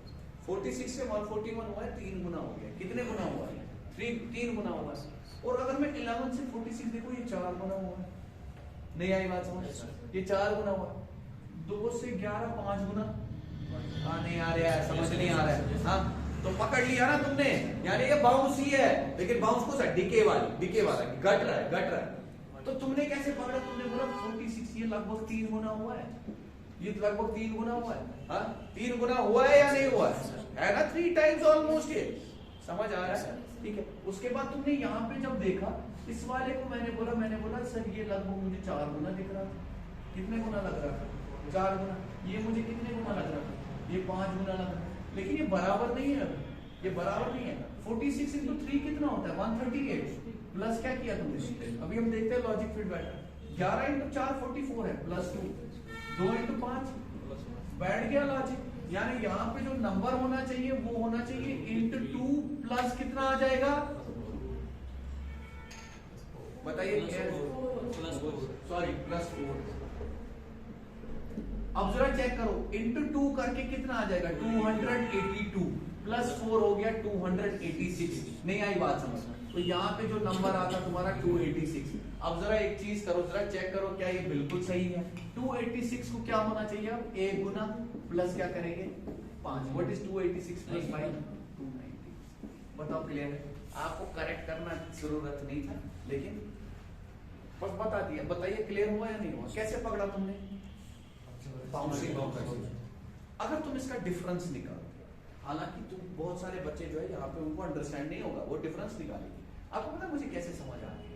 46 से 141 हुआ है, 3 गुना हो गया। कितने गुना हुआ है? 3 गुना हुआ है। और अगर मैं 11 से 46 देखो, ये 4 गुना हुआ है। नहीं आई बात समझ? ये 4 गुना हुआ। 2 से 11 5 गुना। हाँ नहीं आ रहा है, समझ नहीं आ रहा है। हाँ तो पकड़ लिया ना तुमने, यानी ये बाउंस ही है, लेकिन बाउंस को सर डिके वाला घट रहा है। तो तुमने कैसे पकड़ा? तुमने बोला 46, ये लगभग 3 गुना हुआ है, ये लगभग 3 गुना हुआ है। हाँ 3 गुना हुआ है या नहीं हुआ है ना? 3 टाइम्स ऑलमोस्ट। ये समझ आ रहा है? ठीक है। उसके बाद तुमने यहाँ पे जब देखा इस वाले को, मैंने बोला सर ये लगभग मुझे 4 गुना दिख रहा था। कितने गुना लग रहा था? 4 गुना। ये मुझे कितने गुना लग रहा था? ये 5 गुना लग रहा है। लेकिन ये बराबर नहीं है, ये बराबर नहीं है। 46 into 3 कितना होता है? 138 प्लस क्या किया तुमने? अभी हम देखते हैं लॉजिक फिट बैठा। 11 into 4 44 है, प्लस 2 2 into 5 बैठ गया लॉजिक। यानी यहाँ पे जो नंबर होना चाहिए वो होना चाहिए into 2 प्लस कितना आ जाएगा? बताइए क्या है? सॉरी +4। अब जरा चेक करो, इंटू 2 करके कितना आ जाएगा? 282 +4 हो गया 286। नहीं आई बात समझ? तो यहाँ पे जो नंबर आता तुम्हारा 286। अब जरा एक चीज करो, जरा चेक करो क्या ये बिल्कुल सही है? 286 को क्या होना चाहिए? अब a गुना प्लस क्या करेंगे? 5। What is 286 + 5? 290। बताओ क्लियर है? आपको करेक्ट करना जरूरत नहीं था, लेकिन बस बता दिया। बताइए क्लियर हुआ या नहीं हुआ? कैसे पकड़ा तुमने? बाउंसिंग। अगर तुम इसका डिफरेंस निकालोगे, हालांकि तुम बहुत सारे बच्चे जो है यहाँ पे उनको अंडरस्टैंड नहीं होगा, वो डिफरेंस निकालेंगे। आपको पता है मुझे कैसे समझ आ रही है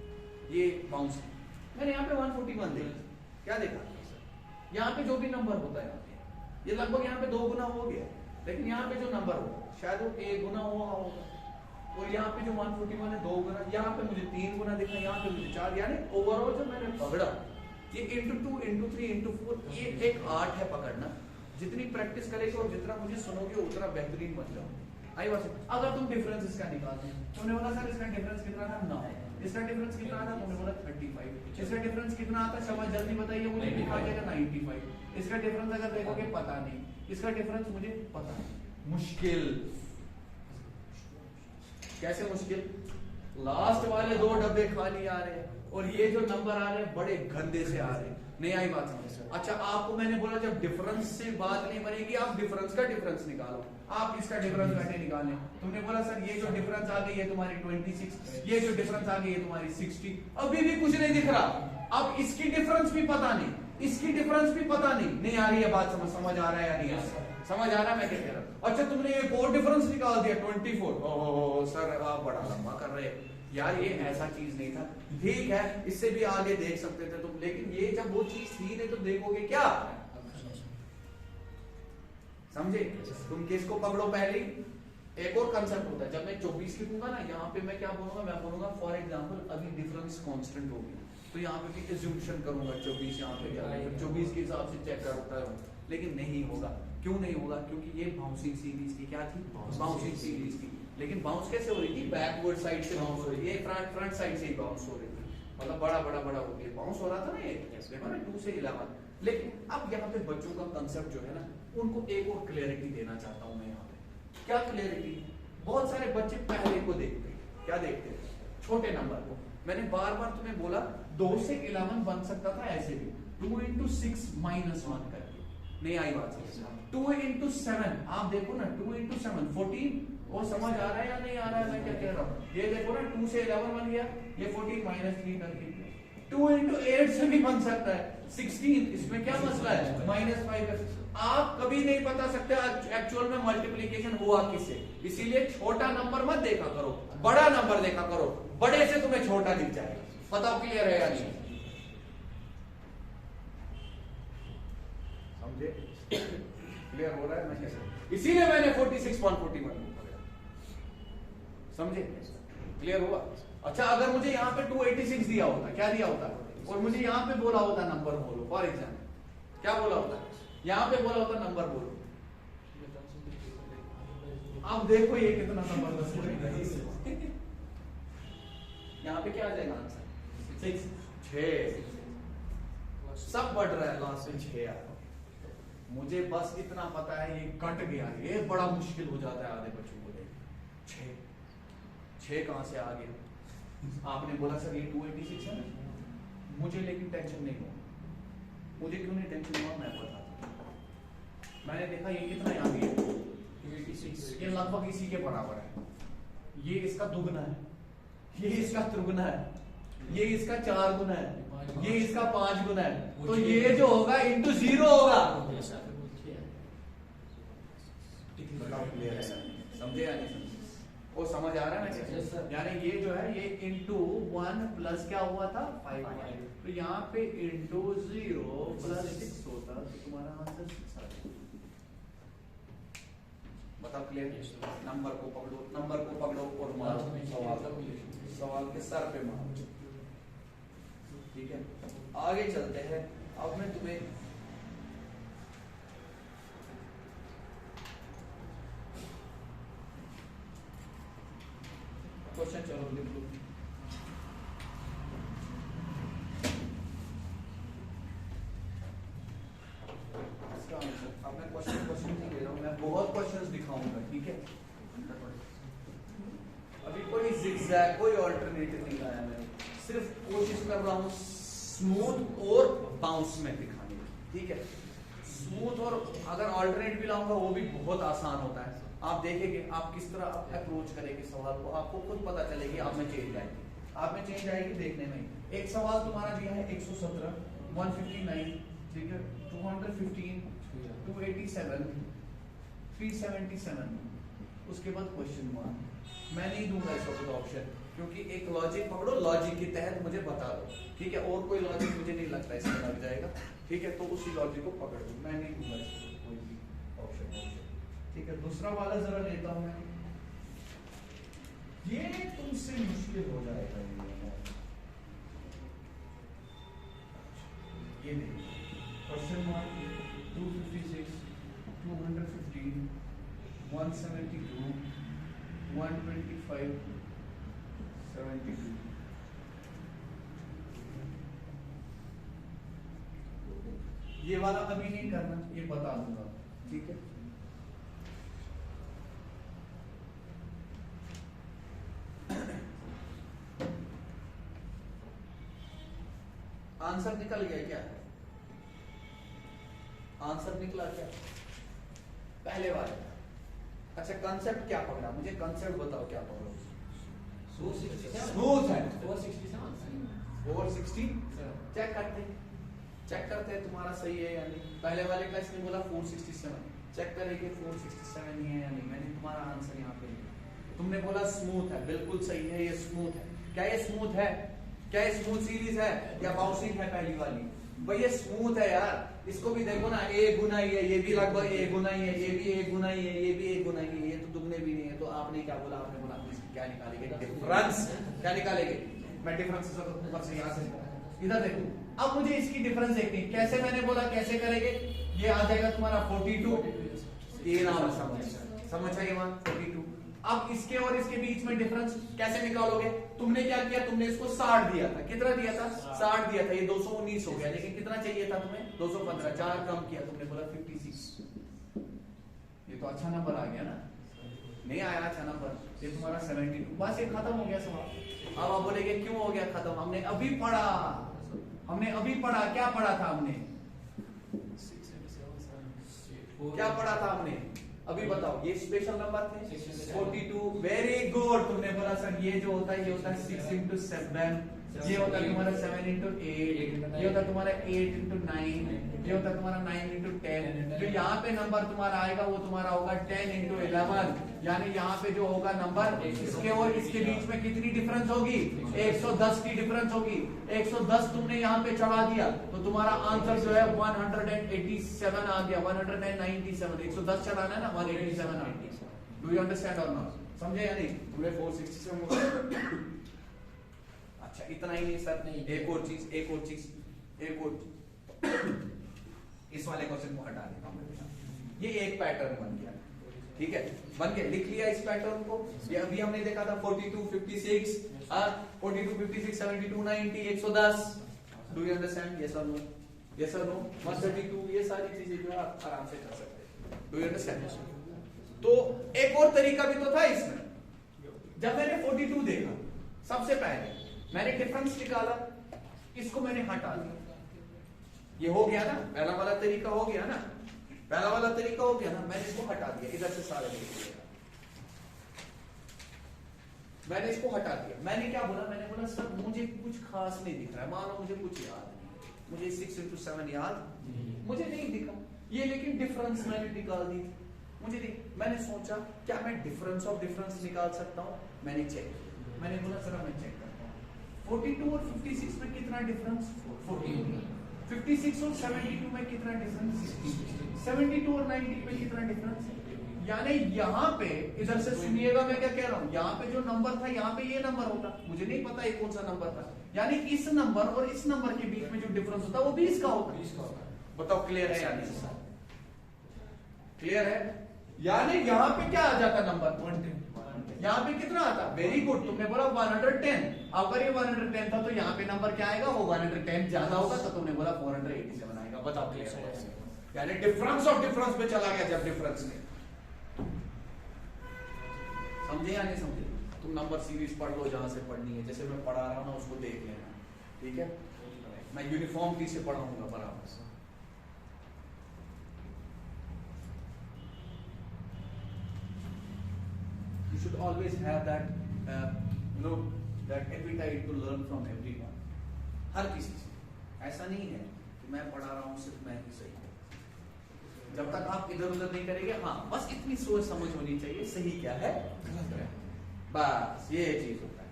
ये बाउंसिंग? मैंने यहाँ पे 141 देखा, क्या देखा? यहाँ पे जो भी नंबर होता है यहाँ पे, ये लगभग यहाँ पे 2 गुना हो गया, लेकिन यहाँ पे जो नंबर होगा शायद वो 1 गुना हुआ होगा, और यहाँ पे जो 141 है 2 गुना, यहाँ पे मुझे 3 गुना दिखा, यहाँ पे मुझे 4, यानी ओवरऑल जो मैंने पकड़ा ये इंटू 2 इंटू 3 इंटू 4, ये एक आर्ट है पकड़ना। जितनी प्रैक्टिस करेगा और जितना मुझे सुनोगे उतना बेहतरीन बन जाओगे। आई बात? अगर तुम डिफरेंस इसका निकालते हैं, तुमने बोला सर इसका डिफरेंस कितना था? 9। इसका डिफरेंस कितना था? तुमने बोला 35। इसका डिफरेंस कितना आता? शाबाश जल्दी बताइए मुझे, लिखा जाएगा 95। इसका डिफरेंस अगर देखोगे पता नहीं, इसका डिफरेंस मुझे पता नहीं। मुश्किल। कैसे मुश्किल? लास्ट वाले 2 डब्बे खाली आ रहे हैं और ये जो नंबर आ रहे हैं बड़े गंदे से आ रहे हैं। नहीं आई बात समझ? अच्छा, आपको मैंने बोला जब डिफरेंस से बात नहीं बनेगी, आप डिफरेंस का डिफरेंस निकालो। आप इसका डिफरेंस बैठे निकालें। तुमने बोला सर ये जो डिफरेंस आ गई है तुम्हारी 26, ये जो डिफरेंस आ गई है तुम्हारी 60, अभी भी कुछ नहीं दिख रहा। अब इसकी डिफरेंस भी पता नहीं, इसकी डिफरेंस भी पता नहीं। नहीं आ रही है बात समझ आ रहा है या नहीं आ रहा? समझ आ रहा है मैं क्या कह रहा हूं? अच्छा, तुमने एक और डिफरेंस निकाल दिया 24। ओह सर आप बड़ा लंबा कर रहे हैं यार, ये ऐसा चीज नहीं था। ठीक है, इससे भी आगे देख सकते थे तुम, लेकिन ये जब वो चीज थी नहीं तो देखोगे क्या? समझे? तुम किसको पकड़ो पहले? एक और कंसेप्ट होता है, जब मैं 24 लिखूंगा ना, यहाँ पे मैं क्या बोलूंगा? मैं बोलूंगा फॉर एग्जांपल अभी डिफरेंस कांस्टेंट हो गया, तो यहाँ पे भी एज्यूम्पशन करूंगा 24 यहाँ पे क्या 24 के हिसाब से चेक करता हूँ, लेकिन नहीं होगा। क्यों नहीं होगा? क्योंकि ये बाउंसिंग सीरीज की क्या थी? बाउंसिंग सीरीज की। लेकिन बाउंस कैसे हो रही थी? बैकवर्ड साइड से बाउंस हो रही थी, ये फ्रंट साइड से ही बाउंस हो रही थी, मतलब बड़ा हो गया बाउंस हो रहा था ना ये, देखो ना 2 से 11। लेकिन अब यहाँ पे बच्चों का कंसेप्ट जो है ना, उनको एक और क्लैरिटी देना चाहता हूँ मैं यहाँ पे। क्या क्लैरिटी? बहुत सारे बच्चे पहले को देखते हैं, क्या देखते हैं? छोटे नंबर को। मैंने बार बार तुम्हें बोला 2 से 11 बन सकता था ऐसे भी, 2 into 6 minus 1 करके। नहीं आई बात? 2 into 7, आप देखो ना, 2 into 7 14। वो समझ आ रहा है या नहीं आ रहा है मैं क्या कह रहा हूँ? ये देखो ना 2 से 11 बन गया, ये 14 -3 करके। 2 into 8 से भी बन सकता है 16, इसमें क्या मसला है? -5। आप कभी नहीं बता सकते एक्चुअल में मल्टीप्लिकेशन हुआ किससे, इसीलिए छोटा नंबर मत देखा करो, बड़ा नंबर देखा करो, बड़े से तुम्हें छोटा दिख जाएगा। बताओ क्लियर है या नहीं? समझे? क्लियर हो रहा है मैं कैसे? इसीलिए मैंने 46.41 समझे? क्लियर हुआ? अच्छा, अगर मुझे यहाँ पे 286 दिया होता, क्या दिया होता, और मुझे यहाँ पे बोला होता नंबर बोलो, फॉर एग्जाम्पल क्या बोला होता? यहाँ पे बोला होता नंबर बोलो। अब देखो ये कितना जबरदस्त है। यहाँ पे क्या आ जाएगा आंसर? 6। सब बढ़ रहा है, लास्ट में 6 आ रहा। मुझे बस इतना पता है ये कट गया, ये बड़ा मुश्किल हो जाता है आधे बच्चों को देख। 6 कहां से आ गया? आपने बोला सर ये 286 है ना, मुझे लेकिन टेंशन नहीं हुआ। मुझे क्यों नहीं टेंशन हुआ मैं बताता हूं। मैंने देखा ये कितना आ गया 286, ये लगभग इसी के बराबर है। ये इसका दुगना है, ये इसका त्रिगुना है, ये इसका 4 गुना है, ये इसका 5 गुना है, तो ये जो होगा इंटू 0 होगा। समझे या नहीं? वो समझ आ रहा है ना? यानी ये जो है ये इंटू 1 प्लस क्या हुआ था 5, तो यहाँ पे इंटू 0 प्लस 6 होता, तो तुम्हारा आंसर 6 आ जाएगा। बताओ क्लियर? नंबर को पकड़ो और मारो, सवाल के सर पे मारो। ठीक है, आगे चलते हैं। अब मैं तुम्हें क्वेश्चन चलो लिख लो। सिर्फ कोशिश कर रहा हूं स्मूथ और बाउंस में दिखाने की, ठीक है। स्मूथ और अगर ऑल्टरनेट भी लाऊंगा वो भी बहुत आसान होता है। आप देखेंगे आप किस तरह अप्रोच करेंगे सवाल को, आपको खुद पता चलेगी, आप में चेंज आएगी, आप में चेंज आएगी देखने में। एक सवाल तुम्हारा दिया है 117, 159, ठीक है, 215, 287, 377, उसके बाद क्वेश्चन मार्क। मैं नहीं दूंगा इसको कोई ऑप्शन, क्योंकि एक लॉजिक पकड़ो, लॉजिक के तहत मुझे बता दो, ठीक है। और कोई लॉजिक मुझे नहीं लगता इसमें लग जाएगा, ठीक है, तो उसी लॉजिक को पकड़ लो, मैं नहीं दूंगा इसको कोई भी ऑप्शन, ठीक है। दूसरा वाला जरा लेता हूं मैं, ये तुमसे मुश्किल हो जाएगा ये क्वेश्चन मार्क 256, 215, 172, 125, 72। ये वाला अभी नहीं करना, ये बता दूंगा, ठीक है। आंसर निकल गया क्या? आंसर निकला क्या पहले वाले? अच्छा, कंसेप्ट क्या पकड़ा? मुझे कंसेप्ट बताओ क्या पकड़ा? स्मूथ है 460। चेक करते हैं तुम्हारा सही है या नहीं। पहले वाले का इसने बोला 467, चेक करेंगे 467 ही है या नहीं। मैंने तुम्हारा आंसर यहाँ पे लिखा, तुमने बोला स्मूथ है, बिल्कुल सही है, ये स्मूथ है। क्या ये स्मूथ है? क्या ये स्मूथ सीरीज है या बाउंसिंग है पहली वाली? भाई ये स्मूथ है यार, इसको भी देखो ना, ए गुना ही है, ये भी लगभग ए गुना ही है, ये भी ए गुना ही है, ये भी ए गुना ही है, ये तो दुगने भी नहीं है। तो आपने क्या बोला? आपने बोला क्या निकालेंगे? डिफरेंस। क्या निकालेंगे? मैं डिफरेंस ऊपर से यहाँ से इधर देखो। अब मुझे इसकी डिफरेंस देखनी, कैसे? मैंने बोला कैसे करेंगे? ये आ जाएगा तुम्हारा 42, ये नाम समझ आइए वहां 42। अब इसके और इसके बीच में डिफरेंस कैसे निकालोगे? तुमने क्या किया? तुमने इसको 60 दिया था। कितना दिया था? 60 दिया था। ये 219 हो गया, लेकिन कितना चाहिए था तुम्हें? 215। 4 कम किया, तुमने बोला 56। ये तो अच्छा नंबर आ गया ना? नहीं आया अच्छा नंबर, ये तुम्हारा 72। बस ये खत्म हो गया सवाल। अब आप बोलेंगे क्यों हो गया खत्म? हमने अभी पढ़ा, क्या पढ़ा था हमने? क्या पढ़ा था हमने? अभी बताओ। ये स्पेशल नंबर थे 42। Very good. तुमने बोला सर ये जो होता है ये होता है 6 into 7, ये होता है तुम्हारा 7 into 8, ये होता है तुम्हारा 8 into 9, ये होता है तुम्हारा 9 into 10। जो यहाँ पे नंबर तुम्हारा आएगा वो तुम्हारा होगा 10 into 11। यानी यहाँ पे जो होगा नंबर, इसके और इसके बीच में कितनी डिफरेंस होगी? 110 की डिफरेंस होगी। 110 तुमने यहाँ पे चढ़ा दिया तो तुम्हारा आंसर जो है 187 आ गया। 197, 110 चढ़ाना है ना, 187 आ गया। डू यू अंडरस्टैंड और नॉट? समझे या नहीं? पूरे 467। अच्छा, इतना ही नहीं सर, नहीं, एक और चीज इस वाले क्वेश्चन को हटा देता हूं। ये एक पैटर्न बन गया, ठीक है, बन गया। लिख लिया इस पैटर्न को। ये अभी हमने देखा था 42, 56, 42, 56, 72, 90, 110। Do you understand? यस और नो? यस और नो? 132, ये सारी चीजें जो है आप आराम से कर सकते हैं। Do you understand? तो एक और तरीका भी तो था इसमें। जब मैंने 42 देखा, सबसे पहले मैंने डिफरेंस निकाला, इसको मैंने हटा दिया। ये हो गया ना, पहला वाला तरीका हो गया ना, मैंने इसको हटा दिया। इधर से सारे मैंने इसको हटा दिया। मैंने क्या बोला? मैंने बोला सर मुझे कुछ खास नहीं दिख रहा है, मानो मुझे कुछ याद नहीं, मुझे 6 into 7 याद मुझे नहीं दिखा ये, लेकिन डिफरेंस मैंने निकाल दी मुझे नहीं। मैंने सोचा क्या मैं डिफरेंस ऑफ डिफरेंस निकाल सकता हूँ? मैंने चेक किया, मैंने बोला सर मैं चेक करता हूँ 42 और 56 में कितना डिफरेंस? 14। 56 और 72 में कितना डिफरेंस? 72 और 90 में कितना डिफरेंस? यानी यहाँ पे, इधर से सुनिएगा मैं क्या कह रहा हूँ, यहाँ पे जो नंबर था यहाँ पे ये नंबर होता, मुझे नहीं पता ये कौन सा नंबर था। यानी इस नंबर और इस नंबर के बीच में जो डिफरेंस होता वो 20 का होता। बताओ क्लियर है या नहीं? क्लियर है? यानी यहाँ पे क्या आ जाता नंबर? 110। यहाँ पे कितना आता? वेरी गुड, तुमने बोला 110। अगर ये 110 था तो यहाँ पे नंबर क्या आएगा? वो 110 ज्यादा होगा, तो तुमने बोला 487 आएगा। बताओ क्लियर है? यानी डिफरेंस ऑफ डिफरेंस पे चला गया जब डिफरेंस में। समझे या नहीं समझे? तुम नंबर सीरीज पढ़ लो जहां से पढ़नी है, जैसे मैं पढ़ा रहा हूँ ना उसको देख लेना, ठीक है। मैं यूनिफॉर्मिटी से पढ़ाऊंगा बराबर से। You should always have that that appetite to learn from everyone. हर किसी से, ऐसा नहीं है कि मैं पढ़ा रहा हूँ सिर्फ मैं ही सही हूँ। जब तक आप इधर उधर नहीं करेंगे, हाँ बस इतनी सोच समझ होनी चाहिए सही क्या है गलत है, बस ये चीज होता है।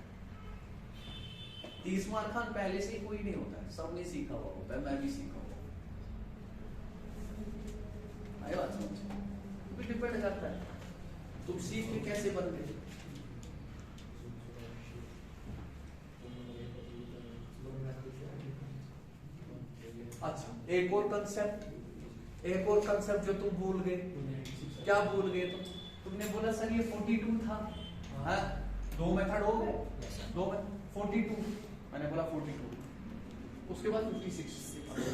30 मार्क खान पहले से ही कोई नहीं होता है, सबने सीखा हुआ होता है, मैं भी सीखा हुआ हूँ। आई बात समझ, डिपेंड करता है तुम सीख के कैसे बन गए। अच्छा, एक और कंसेप्ट जो तुम भूल गए, क्या भूल गए तुमने बोला सर ये 42 था, हाँ 2 मेथड हो गए, 42 मैंने बोला 42, उसके बाद 56,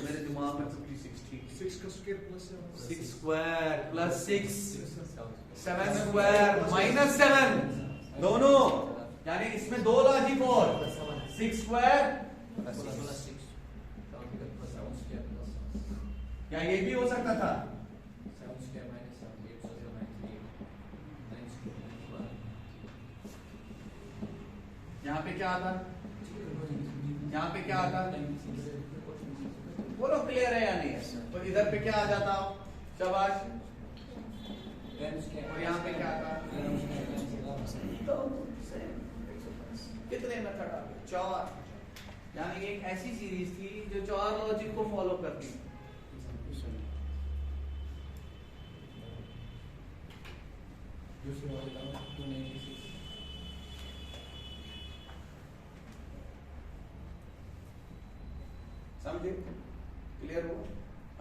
मेरे दिमाग में 56 ठीक, 6 का square plus 6 square plus 6 7 square minus 7, दोनों, यानी इसमें 2 लॉजिक और 6 स्क्वायर या ये भी हो सकता था, यहाँ पे क्या आता, यहाँ पे क्या आता, बोलो क्लियर है या नहीं है। तो इधर पे क्या आ जाता, शाबाश, और यहाँ पे क्या आता, तो कितने मेथड आ गए, 4, यानी एक ऐसी सीरीज थी जो 4 लॉजिक को फॉलो करती है। समझे, क्लियर हो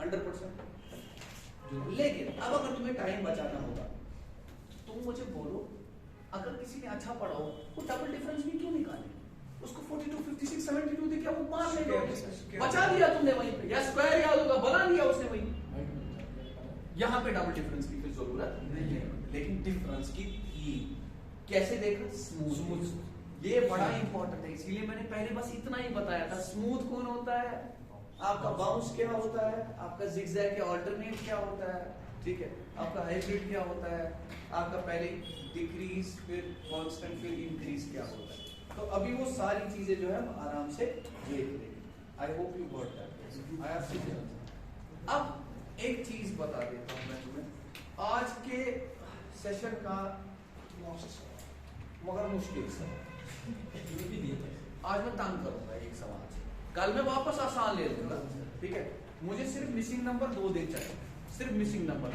100%। लेकिन अब अगर तुम्हें टाइम बचाना होगा, तुम मुझे बोलो, अगर किसी ने अच्छा पढ़ा हो वो डबल डिफरेंस भी क्यों निकाले, उसको 42 56 72 दे क्या वो मार लेगा, बचा दिया तुमने वहीं पे, या स्क्वायर याद होगा बना लिया उसने वहीं। यहाँ पे डबल डिफरेंस की फिर जरूरत नहीं है, लेकिन डिफरेंस की थी, कैसे देखा, स्मूथ, ये बड़ा इंपॉर्टेंट है, इसीलिए मैंने पहले बस इतना ही बताया था। स्मूथ कौन होता है, आपका बाउंस क्या होता है, आपका जिगजैग या अल्टरनेट क्या होता है, ठीक है, आपका हाइब्रिड क्या होता है, आपका पहले डिक्रीज फिर कांस्टेंट फिर इंक्रीज क्या होता है। तो अभी वो सारी चीजें जो है हम आराम से देख लेंगे। I hope you got that. I have अब एक चीज बता देता हूं मैं तुम्हें, आज के सेशन का मगर मुश्किल सा, आज मैं तंग करूंगा एक सवाल से, कल मैं वापस आसान ले लूंगा, ठीक है। मुझे सिर्फ मिसिंग नंबर 2 दिन चाहिए, सिर्फ मिसिंग नंबर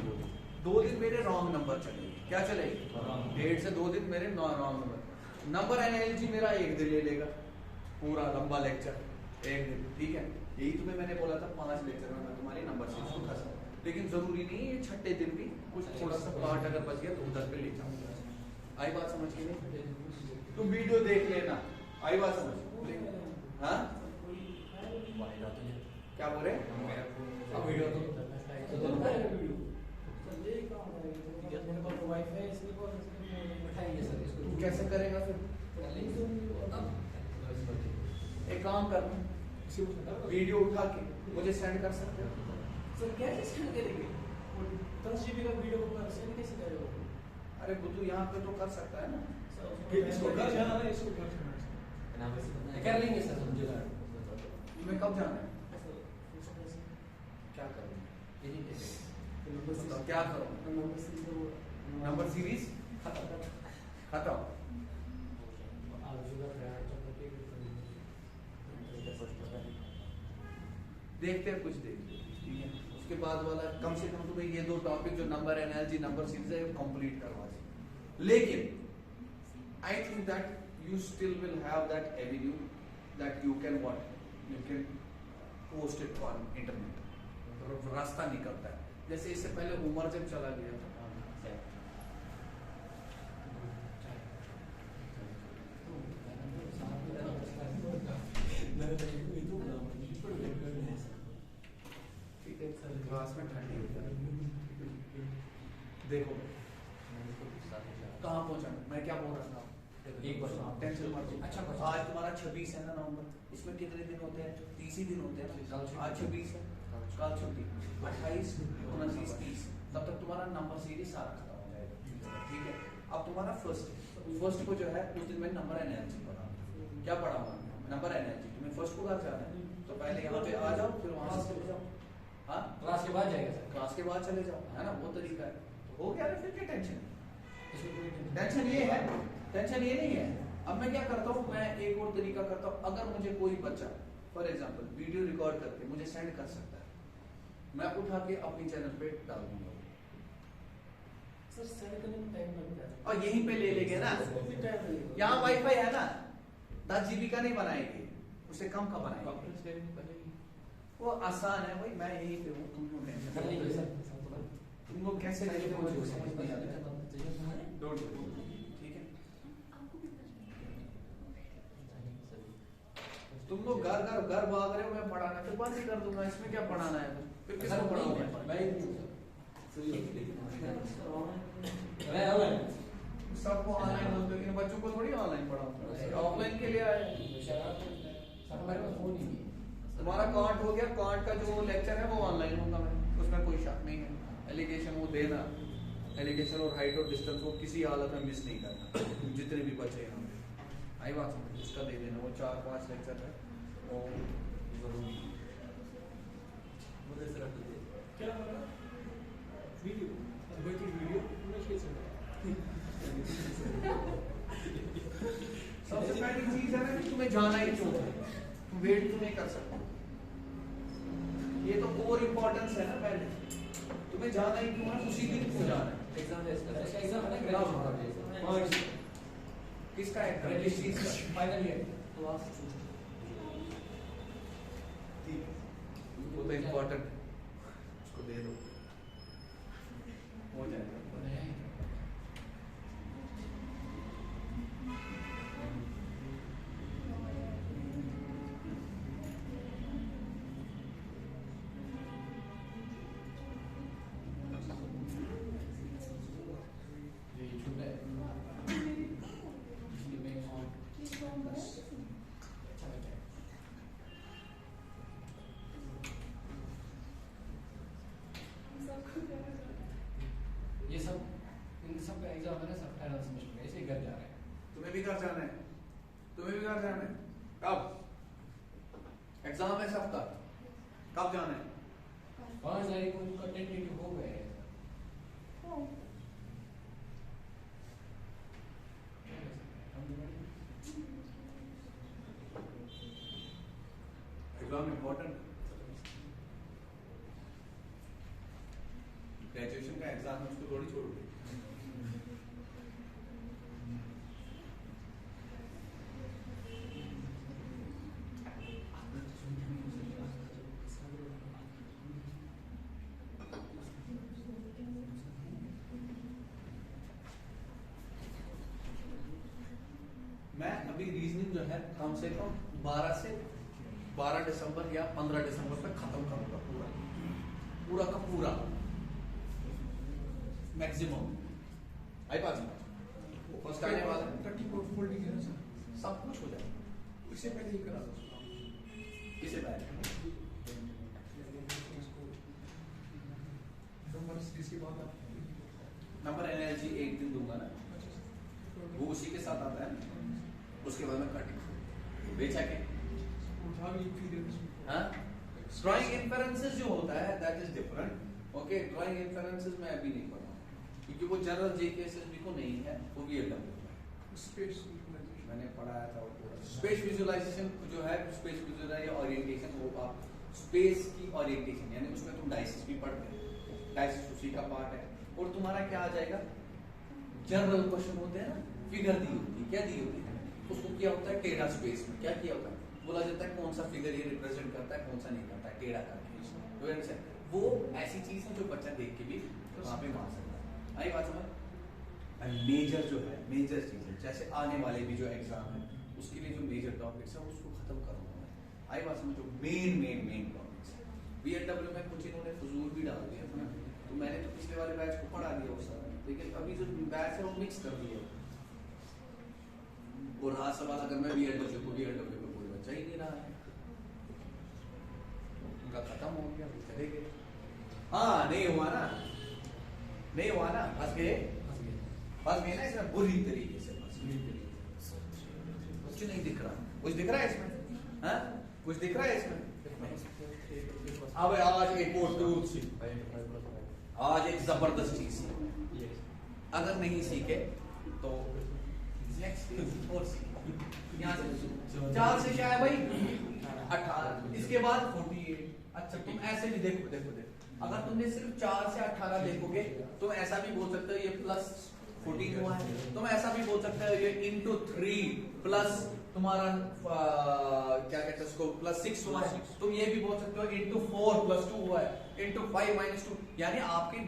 2 दिन मेरे रॉन्ग नंबर चलेंगे, क्या चलेगी, 1.5 से 2 दिन मेरे रॉन्ग नंबर एनालॉजी मेरा 1 दिन ले लेगा, पूरा लंबा लेक्चर 1 दिन, ठीक है। यही तुम्हें मैंने बोला था 5 लेक्चर में मैं तुम्हारी नंबर सीरीज को खत्म, लेकिन जरूरी नहीं है 6ठे दिन भी कुछ थोड़ा सा पार्ट अगर बच गया तो उधर पे ले जाऊंगा। आई बात समझ के नहीं, तुम वीडियो देख लेना, आई बात समझ, हाँ क्या बोल रहे, वीडियो तू कैसे करेगा फिर, एक काम करना, वीडियो उठा के मुझे सेंड कर सकते हो। सर कैसे सेंड करेंगे, 10 GB का वीडियो को सेंड कैसे करेगा, अरे बुद्धू यहाँ पे तो कर सकता है ना, इसको कर जाना है, इसको कर लेंगे सर, तुम्हें कब जाना है, क्या करूँ, क्या करूँ, नंबर सीरीज खत्म, देखते हैं कुछ देखते, ठीक है। उसके बाद वाला कम से कम तुम्हें ये 2 टॉपिक जो नंबर एनालॉजी नंबर सीरीज है कंप्लीट करवा दें। लेकिन I think that you still will have that Avenue that you can post it on internet, रास्ता निकलता है। जैसे इससे पहले उमर जब चला गया था, क्लास में ठंडी होता है, देखो कहाँ पहुंचा मैं क्या बोल रहा था, आज 26 है ना नवंबर, इसमें कितने दिन होते हैं? 30 ही दिन होते हैं ना। आज 26 है, कल छुट्टी 28, 29, 30, तब तक तुम्हारा नंबर सीरीज सारा खत्म हो जाएगा। ठीक है, अब तुम्हारा फर्स्ट को जो है उस दिन में नंबर एनर्जी पढ़ा, क्या पढ़ा हुआ नंबर एनर्जी। तुम्हें फर्स्ट को घर जाना है तो पहले यहाँ पे आ जाओ, फिर वहां से चले जाओ। हाँ, क्लास के बाद जाएगा सर। क्लास के बाद चले जाओ, है ना, वो तरीका है। तो हो गया ना, फिर क्या टेंशन? इसमें कोई टेंशन ये है, टेंशन ये नहीं है। अब मैं क्या करता हूँ, मैं एक और तरीका करता हूँ। अगर मुझे कोई बच्चा फॉर एग्जांपल वीडियो रिकॉर्ड करके मुझे सेंड कर सकता है, मैं उठा के अपनी चैनल पे डाल दूंगा। सर सेंड करने में टाइम लगता है और यहीं पे ले लेंगे ना, उसको भी टाइम लगेगा। यहाँ वाईफाई है ना, 10 GB का नहीं बनाएंगे, उससे कम का बनाएंगे। कॉन्फ्रेंस लेने पहले वो आसान है भाई, मैं यहीं पे हूँ, तुम लोग टेंशन कर लेंगे सर। तुम लोग कैसे लेके मुझे समझ नहीं आता। डोंट वरी, ठीक है। तुम लोग घर भाग रहे हो, मैं पढ़ाना फिर बंद ही कर दूंगा। इसमें क्या पढ़ाना है, फिर किसको पढ़ाऊंगा? मैं ऑनलाइन सबको ऑनलाइन बोलते हो, लेकिन बच्चों को थोड़ी ऑनलाइन पढ़ाऊंगा। ऑफलाइन के लिए आए। हमारे पास फोन ही नहीं है। तुम्हारा कांट हो गया, कांट का जो लेक्चर है वो ऑनलाइन होगा, मैं उसमें कोई शक नहीं है। एलिगेशन वो देना, एलिगेशन और हाइट और डिस्टेंस वो किसी हालत में मिस नहीं करना। जितने भी बच्चे यहाँ पे आई बात समझ, उसका दे देना। वो 4-5 लेक्चर है, वो जरूरी है। क्या हमारा वीडियो बैठिंग वीडियो मैं कैसे सबसे पहली चीज है ना कि तुम्हें जाना ही क्यों है, तुम वेट तो नहीं कर सकते। ये तो और इम्पोर्टेंस है ना, पहले तुम्हें जाना ही क्यों है, उसी दिन क्यों जाना है। एग्जाम है इसका एग्जाम है ना ग्रेजुएशन किसका है, किस चीज का? फाइनल ईयर क्लास वो तो इम्पोर्टेंट है, उसको दे दो, हो जाएगा। ये सब इन सब का एग्जाम है ना सब फाइनल सेमेस्टर में, ऐसे घर जा रहे हैं। तुम्हें भी घर जाना है, तुम्हें भी घर जाना है। कब एग्जाम है सबका, कब जाना है? 5 तारीख को उनका टेंटेटिव हो गया है। एग्जाम इम्पोर्टेंट, ग्रेजुएशन का एग्जाम है, उसको थोड़ी छोड़ोगे। मैं अभी रीजनिंग जो है कम से कम 12 दिसंबर या 15 दिसंबर तक खत्म करूंगा, पूरा का पूरा मैक्सिमम। आई बात समझ, फर्स्ट आने वाला है, सब कुछ हो जाएगा। इससे पहले ही करा दो, इससे पहले नंबर एनर्जी एक दिन दूंगा ना, वो उसी के साथ आता है, उसके बाद में कटिंग बेचा के। हाँ, ड्राइंग इन्फेरेंसेस जो होता है that is different. Okay, drawing inferences मैं अभी नहीं पढ़ा क्योंकि वो जनरल जेकेएसएसबी को नहीं है, वो भी एकदम स्पेस मैंने पढ़ाया था। वो पूरा स्पेस विजुअलाइजेशन जो है, स्पेस विजुअलाइजेशन ओरिएंटेशन, वो आप स्पेस की ओरिएंटेशन यानी उसमें तुम डायसिस भी पढ़ते हैं, डायसिस उसी का पार्ट है। और तुम्हारा क्या आ जाएगा, जनरल क्वेश्चन होते हैं ना, फिगर दी होती है, क्या दी होती है उसको, क्या होता है टेढ़ा स्पेस में क्या किया होता है, बोला जाता है कौन सा फिगर ये रिप्रेजेंट करता है, कौन सा नहीं करता है, टेढ़ा करके। वो ऐसी चीज है जो बच्चा देख के भी वहां पे मान सकता है। आई बात समझ। मेजर जो है, मेजर चीज है, जैसे आने वाले भी जो एग्जाम है उसके लिए जो मेजर टॉपिक्स है उसको खत्म करूंगा मैं। आई बात समझ, जो मेन टॉपिक्स है। बीएडब्ल्यू में कुछ इन्होंने फजूल भी डाल दिया था, तो मैंने तो पिछले वाले बैच को पढ़ा दिया वो सारा, लेकिन अभी जो बैच है वो मिक्स कर दिया। और हाँ सवाल अगर मैं VLW को कोई बच्चा ही नहीं रहा है, उनका खत्म हो गया, चले गए। हाँ नहीं हुआ ना, फंस गए ना इसमें बुरी तरीके से, कुछ नहीं दिख रहा, कुछ दिख रहा है इसमें, हाँ कुछ दिख रहा है इसमें। अब आज एक और टूल सीख, आज एक जबरदस्त चीज, अगर नहीं सीखे तो नेक्स्ट और सीखे। यहाँ से 4 से क्या है भाई 18, इसके बाद 48। अच्छा तुम ऐसे भी देखो, अगर तुमने सिर्फ 4 से 18 देखोगे तुम ऐसा भी बोल सकते हो ये प्लस 14 हुआ है, तुम ऐसा भी बोल सकते हो ये इंटू 3 प्लस तुम्हारा क्या कहते हैं उसको प्लस 6 हुआ है, तुम ये भी बोल सकते हो इंटू 4 प्लस 2 हुआ है, इंटू 5 माइनस 2, यानी आपके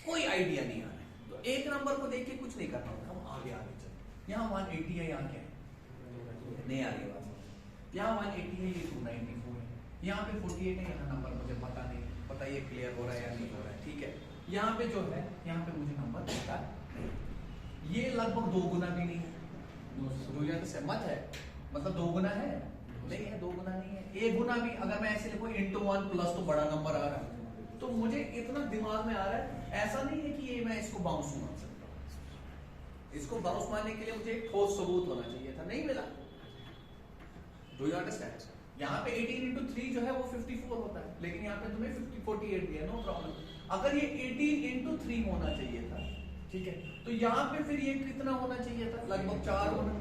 कोई आइडिया नहीं आ रहा है। तो एक नंबर को देख के कुछ नहीं करना होता, हम आगे चल। यहाँ 180 है, यहाँ क्या है नहीं आ रही बात, यहाँ 180 है, ये 294 है, यहाँ पे 48 है, यहाँ नंबर मुझे पता नहीं, पता ये क्लियर हो रहा है या नहीं हो रहा है, ठीक है। यहाँ पे जो है, यहाँ पे मुझे नंबर पता है, ये लगभग 2 गुना भी नहीं है, 2 गुना तो सहमत है, मतलब 2 गुना है नहीं है, 2 गुना नहीं है, 1 गुना भी अगर मैं ऐसे लिखूं इंटू 1 प्लस तो बड़ा नंबर आ रहा है, तो मुझे इतना दिमाग में आ रहा है, ऐसा नहीं है कि ये मैं इसको बाउंस मान सकता हूं, इसको बाउंस मारने के लिए मुझे एक ठोस सबूत होना चाहिए था, नहीं मिला। Do you understand? यहाँ पे 18 into 3 जो है वो 54 होता है, लेकिन यहाँ पे तुम्हें 48 दिया, नो प्रॉब्लम। अगर ये 18 into 3 होना चाहिए था, ठीक है, तो यहाँ पे फिर ये कितना होना चाहिए था, लगभग 4 होना,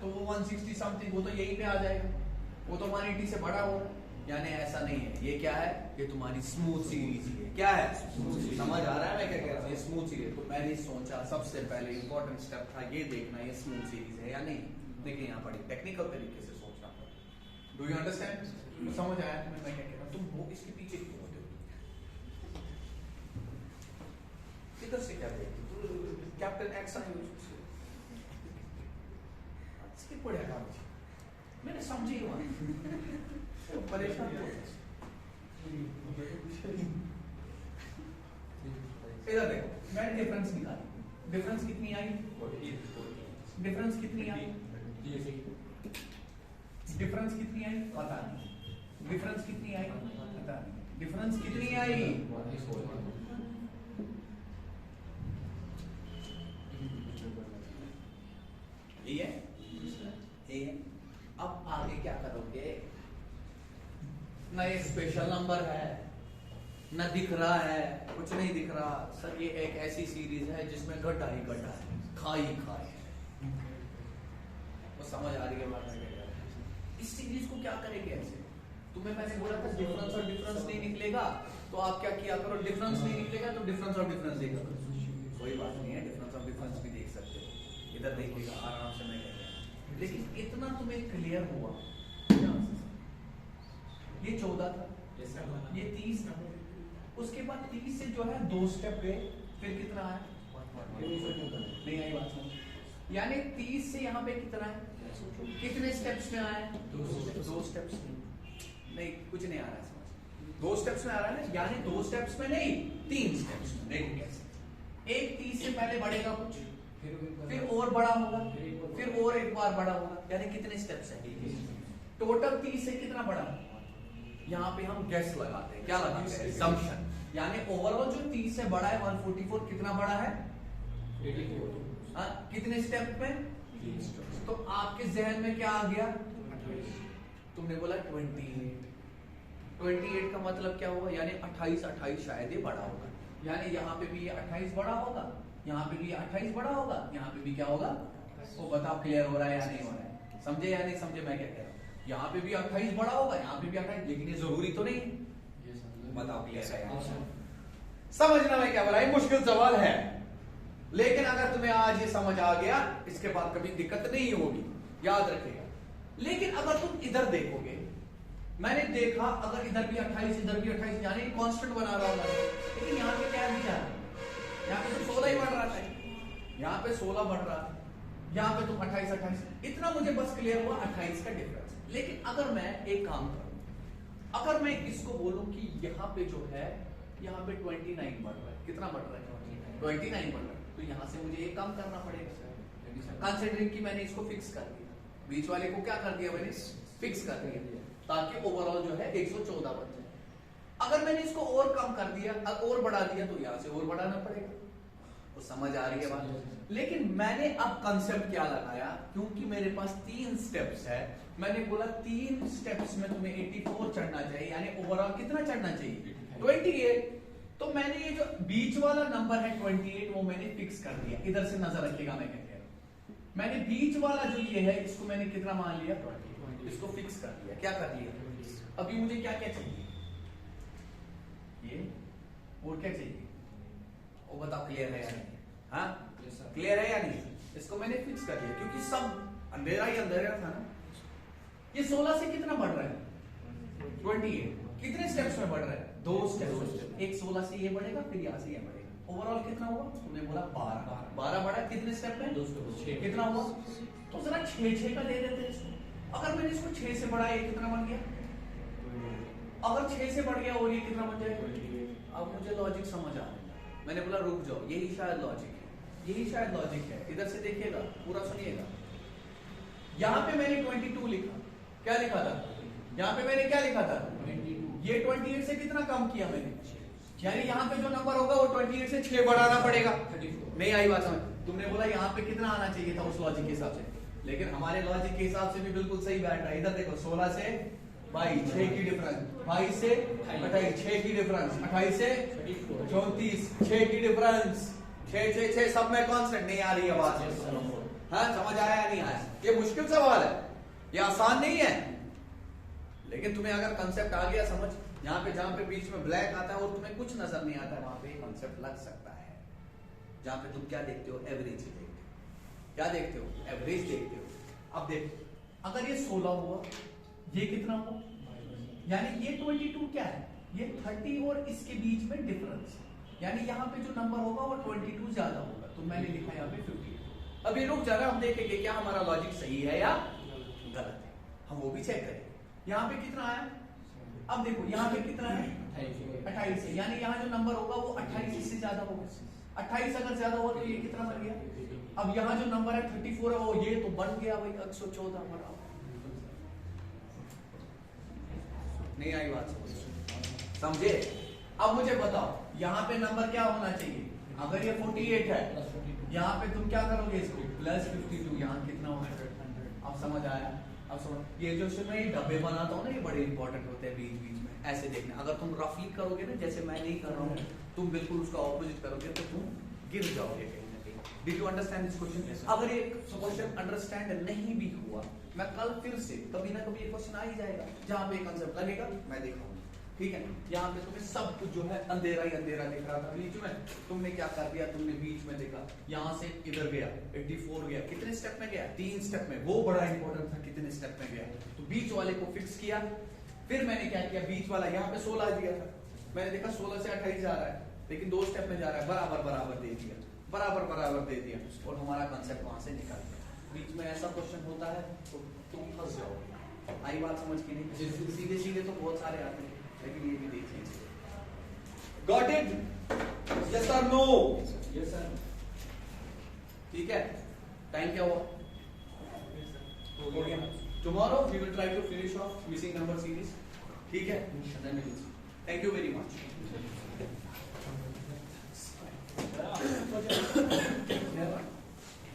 तो वो 160 समथिंग, वो तो यहीं पे आ जाएगा, वो तो 180 से बड़ा होगा, यानी ऐसा नहीं है। ये क्या है, ये तुम्हारी स्मूथ सीरीज है, क्या है समझ आ रहा है मैं क्या कह रहा हूँ, ये स्मूथ सीरीज। तो मैंने सोचा सबसे पहले इंपॉर्टेंट स्टेप था ये देखना ये स्मूथ सीरीज है या नहीं, देखिए यहाँ बड़ी टेक्निकल तरीके से सोचना पड़ा। Do you understand? समझ आया तुम्हें मैं क्या कह रहा हूँ? तुम वो इसके पीछे क्यों होते हो, किधर से क्या देखते हो, कैप्टन एक्स आई पड़ेगा, मैंने समझी हुआ परेशान इधर देखो, मैंने डिफरेंस निकाली, डिफरेंस कितनी आई, डिफरेंस कितनी आई, डिफरेंस कितनी आई पता नहीं, डिफरेंस कितनी आई पता नहीं, डिफरेंस कितनी आई ये है। अब आगे क्या करोगे, ना ये स्पेशल नंबर है, ना दिख रहा है, कुछ नहीं दिख रहा सर, ये एक ऐसी सीरीज है जिसमें गड्ढा ही गड्ढा है, खाई खाई है। वो समझ आ रही है बात है? इस सीरीज को क्या करेंगे ऐसे, तुम्हें मैंने बोला था डिफरेंस और डिफरेंस नहीं निकलेगा, तो आप क्या किया करो, डिफरेंस नहीं निकलेगा तो डिफरेंस और डिफरेंस देखा करो, कोई बात नहीं है, डिफरेंस और डिफरेंस भी देख सकते हो, इधर देखिएगा आराम से मैं कहता हूं। लेकिन इतना तुम्हें क्लियर हुआ, ये 14 था, ये 30 था, उसके बाद 30 से जो है 2 स्टेप गए, फिर कितना है नहीं आई बात समझ, यानी 30 से यहाँ पे कितना है, कितने स्टेप्स में आया है, 2 स्टेप्स नहीं, कुछ नहीं आ रहा है समझ, 2 स्टेप्स में आ रहा है ना, यानी 2 स्टेप्स में नहीं 3 स्टेप्स में। देखो कैसे, एक 30 से पहले बढ़ेगा कुछ, फिर और बड़ा होगा, फिर और एक बार बड़ा होगा, यानी कितने स्टेप्स हैं टोटल 30 से कितना बड़ा, यहाँ पे हम गेस लगाते हैं, क्या लगाते हैं assumption, यानी ओवरऑल जो 30 से बड़ा है 144 कितना बड़ा है 84, कितने स्टेप में, तो आपके जहन में क्या आ गया, तुमने बोला 28 का मतलब क्या होगा, यानी 28 शायद ये बड़ा होगा, यानी यहाँ पे भी ये 28 बड़ा होगा, यहाँ पे भी 28 बड़ा होगा, यहाँ पे भी क्या होगा, वो बताओ क्लियर हो रहा है या नहीं हो रहा है, समझे या नहीं समझे मैं क्या कह रहा हूँ, यहाँ पे भी 28 बड़ा होगा, यहाँ पे भी 28, लेकिन ये जरूरी तो नहीं, बताओ क्लियर है, समझना मैं क्या बोला, ये मुश्किल सवाल है, लेकिन अगर तुम्हें आज ये समझ आ गया इसके बाद कभी दिक्कत नहीं होगी, याद रखिएगा। लेकिन अगर तुम इधर देखोगे, मैंने देखा अगर इधर भी 28 इधर भी 28, यानी कांस्टेंट बना रहा होगा, लेकिन यहाँ पे क्या दिया, यहाँ पे तो 16 ही बढ़ रहा था, यहाँ पे 16 बढ़ रहा था, यहाँ पे तुम 28, इतना मुझे बस क्लियर हुआ 28 का डिफरेंस। लेकिन अगर मैं एक काम करूं, अगर मैं इसको बोलूं कि यहाँ पे जो है, यहाँ पे 29 बढ़ रहा है, कितना बढ़ रहा है 29 बढ़ रहा है, तो यहाँ से मुझे एक काम करना पड़ेगा, कंसिडरिंग कि मैंने इसको फिक्स कर दिया, बीच वाले को क्या कर दिया मैंने, फिक्स कर दिया, ताकि ओवरऑल जो है 114 बन जाए। अगर मैंने इसको और कम कर दिया और बढ़ा दिया तो यहां से और बढ़ाना पड़ेगा। तो समझ आ रही है बात। लेकिन मैंने अब कंसेप्ट क्या लगाया, क्योंकि मेरे पास 3 स्टेप्स है, मैंने बोला 3 स्टेप्स में तुम्हें 84 चढ़ना चाहिए, यानी ओवरऑल कितना चढ़ना चाहिए 28। तो मैंने ये जो बीच वाला नंबर है 28 वो मैंने फिक्स कर दिया। इधर से नजर रखिएगा मैं क्या कह रहा हूं, मैंने बीच वाला जो ये है इसको मैंने कितना मान लिया, इसको फिक्स कर दिया। क्या कर लिया, अभी मुझे क्या क्या चाहिए, ये और क्या चाहिए वो बताओ, क्लियर है या नहीं? हाँ क्लियर है या नहीं? इसको मैंने फिक्स कर लिया क्योंकि सब अंधेरा ही अंधेरा था ना। ये 16 से कितना बढ़ रहा है 28, कितने स्टेप्स में बढ़ रहा है, 2 स्टेप्स। एक 16 से ये बढ़ेगा, फिर यहाँ से ये बढ़ेगा। ओवरऑल कितना हुआ, तुमने बोला 12 बढ़ा, कितने स्टेप में 2 कितना हुआ, तो जरा 6 का दे देते इसको। अगर मैंने इसको 6 से बढ़ाया ये कितना बन गया, अगर 6 से बढ़ गया और ये कितना बन जाएगा। अब मुझे लॉजिक समझ आ गया, मैंने बोला रुक जाओ, यही शायद लॉजिक है, यही शायद लॉजिक है। इधर से देखिएगा, पूरा सुनिएगा। यहां पे मैंने 22 लिखा, क्या लिखा था, यहां पे मैंने क्या लिखा था 22। ये 28 से कितना कम किया मैंने, यानी यहां पे जो नंबर होगा वो 28 से 6 बढ़ाना पड़ेगा। 34 नहीं आई बात समझ, तुमने बोला यहां पे कितना आना चाहिए था उस लॉजिक के हिसाब से, लेकिन हमारे लॉजिक के हिसाब से भी बिल्कुल सही बैठ रहा है। इधर देखो 16 से 22 6 की डिफरेंस, 22 से 28 6 की डिफरेंस, 28 से 34 6 की डिफरेंस, 6 6 6 सब में कांस्टेंट। नहीं आ रही है बात, हाँ समझ आया या नहीं आया? ये मुश्किल सवाल है, ये आसान नहीं है, लेकिन तुम्हें अगर कंसेप्ट आ गया समझ, यहाँ पे जहां पे बीच में ब्लैक आता है और तुम्हें कुछ नजर नहीं आता है, वहां पे कंसेप्ट लग सकता है। जहां पे तुम क्या देखते हो, एवरेज देखते हो, क्या देखते हो, एवरेज देखते हो। अब देखो, अगर ये 16 हुआ, ये कितना हुआ, यानी ये 22 क्या है, ये 30 और इसके बीच में डिफरेंस, यानी यहाँ पे जो नंबर होगा वो 22 ज्यादा होगा, तो मैंने लिखा यहाँ पे 52। अब ये रुक जा रहा है, हम देखेंगे क्या हमारा लॉजिक सही है या गलत है, हम वो भी चेक करेंगे। यहाँ पे कितना आया, अब देखो यहाँ पे कितना है 28 है, यानी यहाँ जो नंबर होगा वो 28 से ज्यादा होगा। 28 अगर ज्यादा हुआ तो ये कितना बन गया। अब यहाँ जो नंबर है 34 है, वो ये तो बन गया भाई 114 बराबर। नहीं आई बात समझे? अब मुझे बताओ यहाँ पे नंबर क्या होना चाहिए, अगर ये 48 है, यहाँ पे तुम क्या करोगे इसको प्लस 52, यहाँ कितना होगा 100। अब समझ आया? अब समझ, ये जो मैं ये डब्बे बनाता हूँ ना, ये बड़े इंपॉर्टेंट होते हैं बीच बीच में, ऐसे देखना। अगर तुम रफली करोगे ना, जैसे मैं नहीं कर रहा हूँ, तुम बिल्कुल उसका ऑपोजिट करोगे तो तुम गिर जाओगे कहीं ना कहीं। Did you understand this question? अगर ये क्वेश्चन अंडरस्टैंड नहीं भी हुआ, मैं कल फिर से कभी ना कभी ये क्वेश्चन आ ही जाएगा जहां पे कंसेप्ट लगेगा, मैं दिखाऊंगा, ठीक है। यहाँ पे तुम्हें सब कुछ जो है अंधेरा ही अंधेरा दिख रहा था बीच में, तुमने क्या कर दिया, तुमने बीच में देखा, यहाँ से इधर गया 84 गया, कितने स्टेप में गया 3 स्टेप में, वो बड़ा इंपॉर्टेंट था कितने स्टेप में गया। तो बीच वाले को फिक्स किया, फिर मैंने क्या किया, बीच वाला यहाँ पे 16 दिया था, मैंने देखा 16 से 28 जा रहा है, लेकिन 2 स्टेप में जा रहा है, बराबर बराबर दे दिया, बराबर बराबर दे दिया, और हमारा कंसेप्ट वहां से निकल गया। बीच में ऐसा क्वेश्चन होता है तो तुम फंस जाओगे। आई बात समझ की नहीं? सीधे सीधे तो बहुत सारे आते हैं, लेकिन ये भी देख लीजिए। Got it? यस और नो? Yes sir. ठीक है, टाइम क्या हुआ? हो गया। Tomorrow we will try to finish off missing number series, ठीक है। Thank you very much.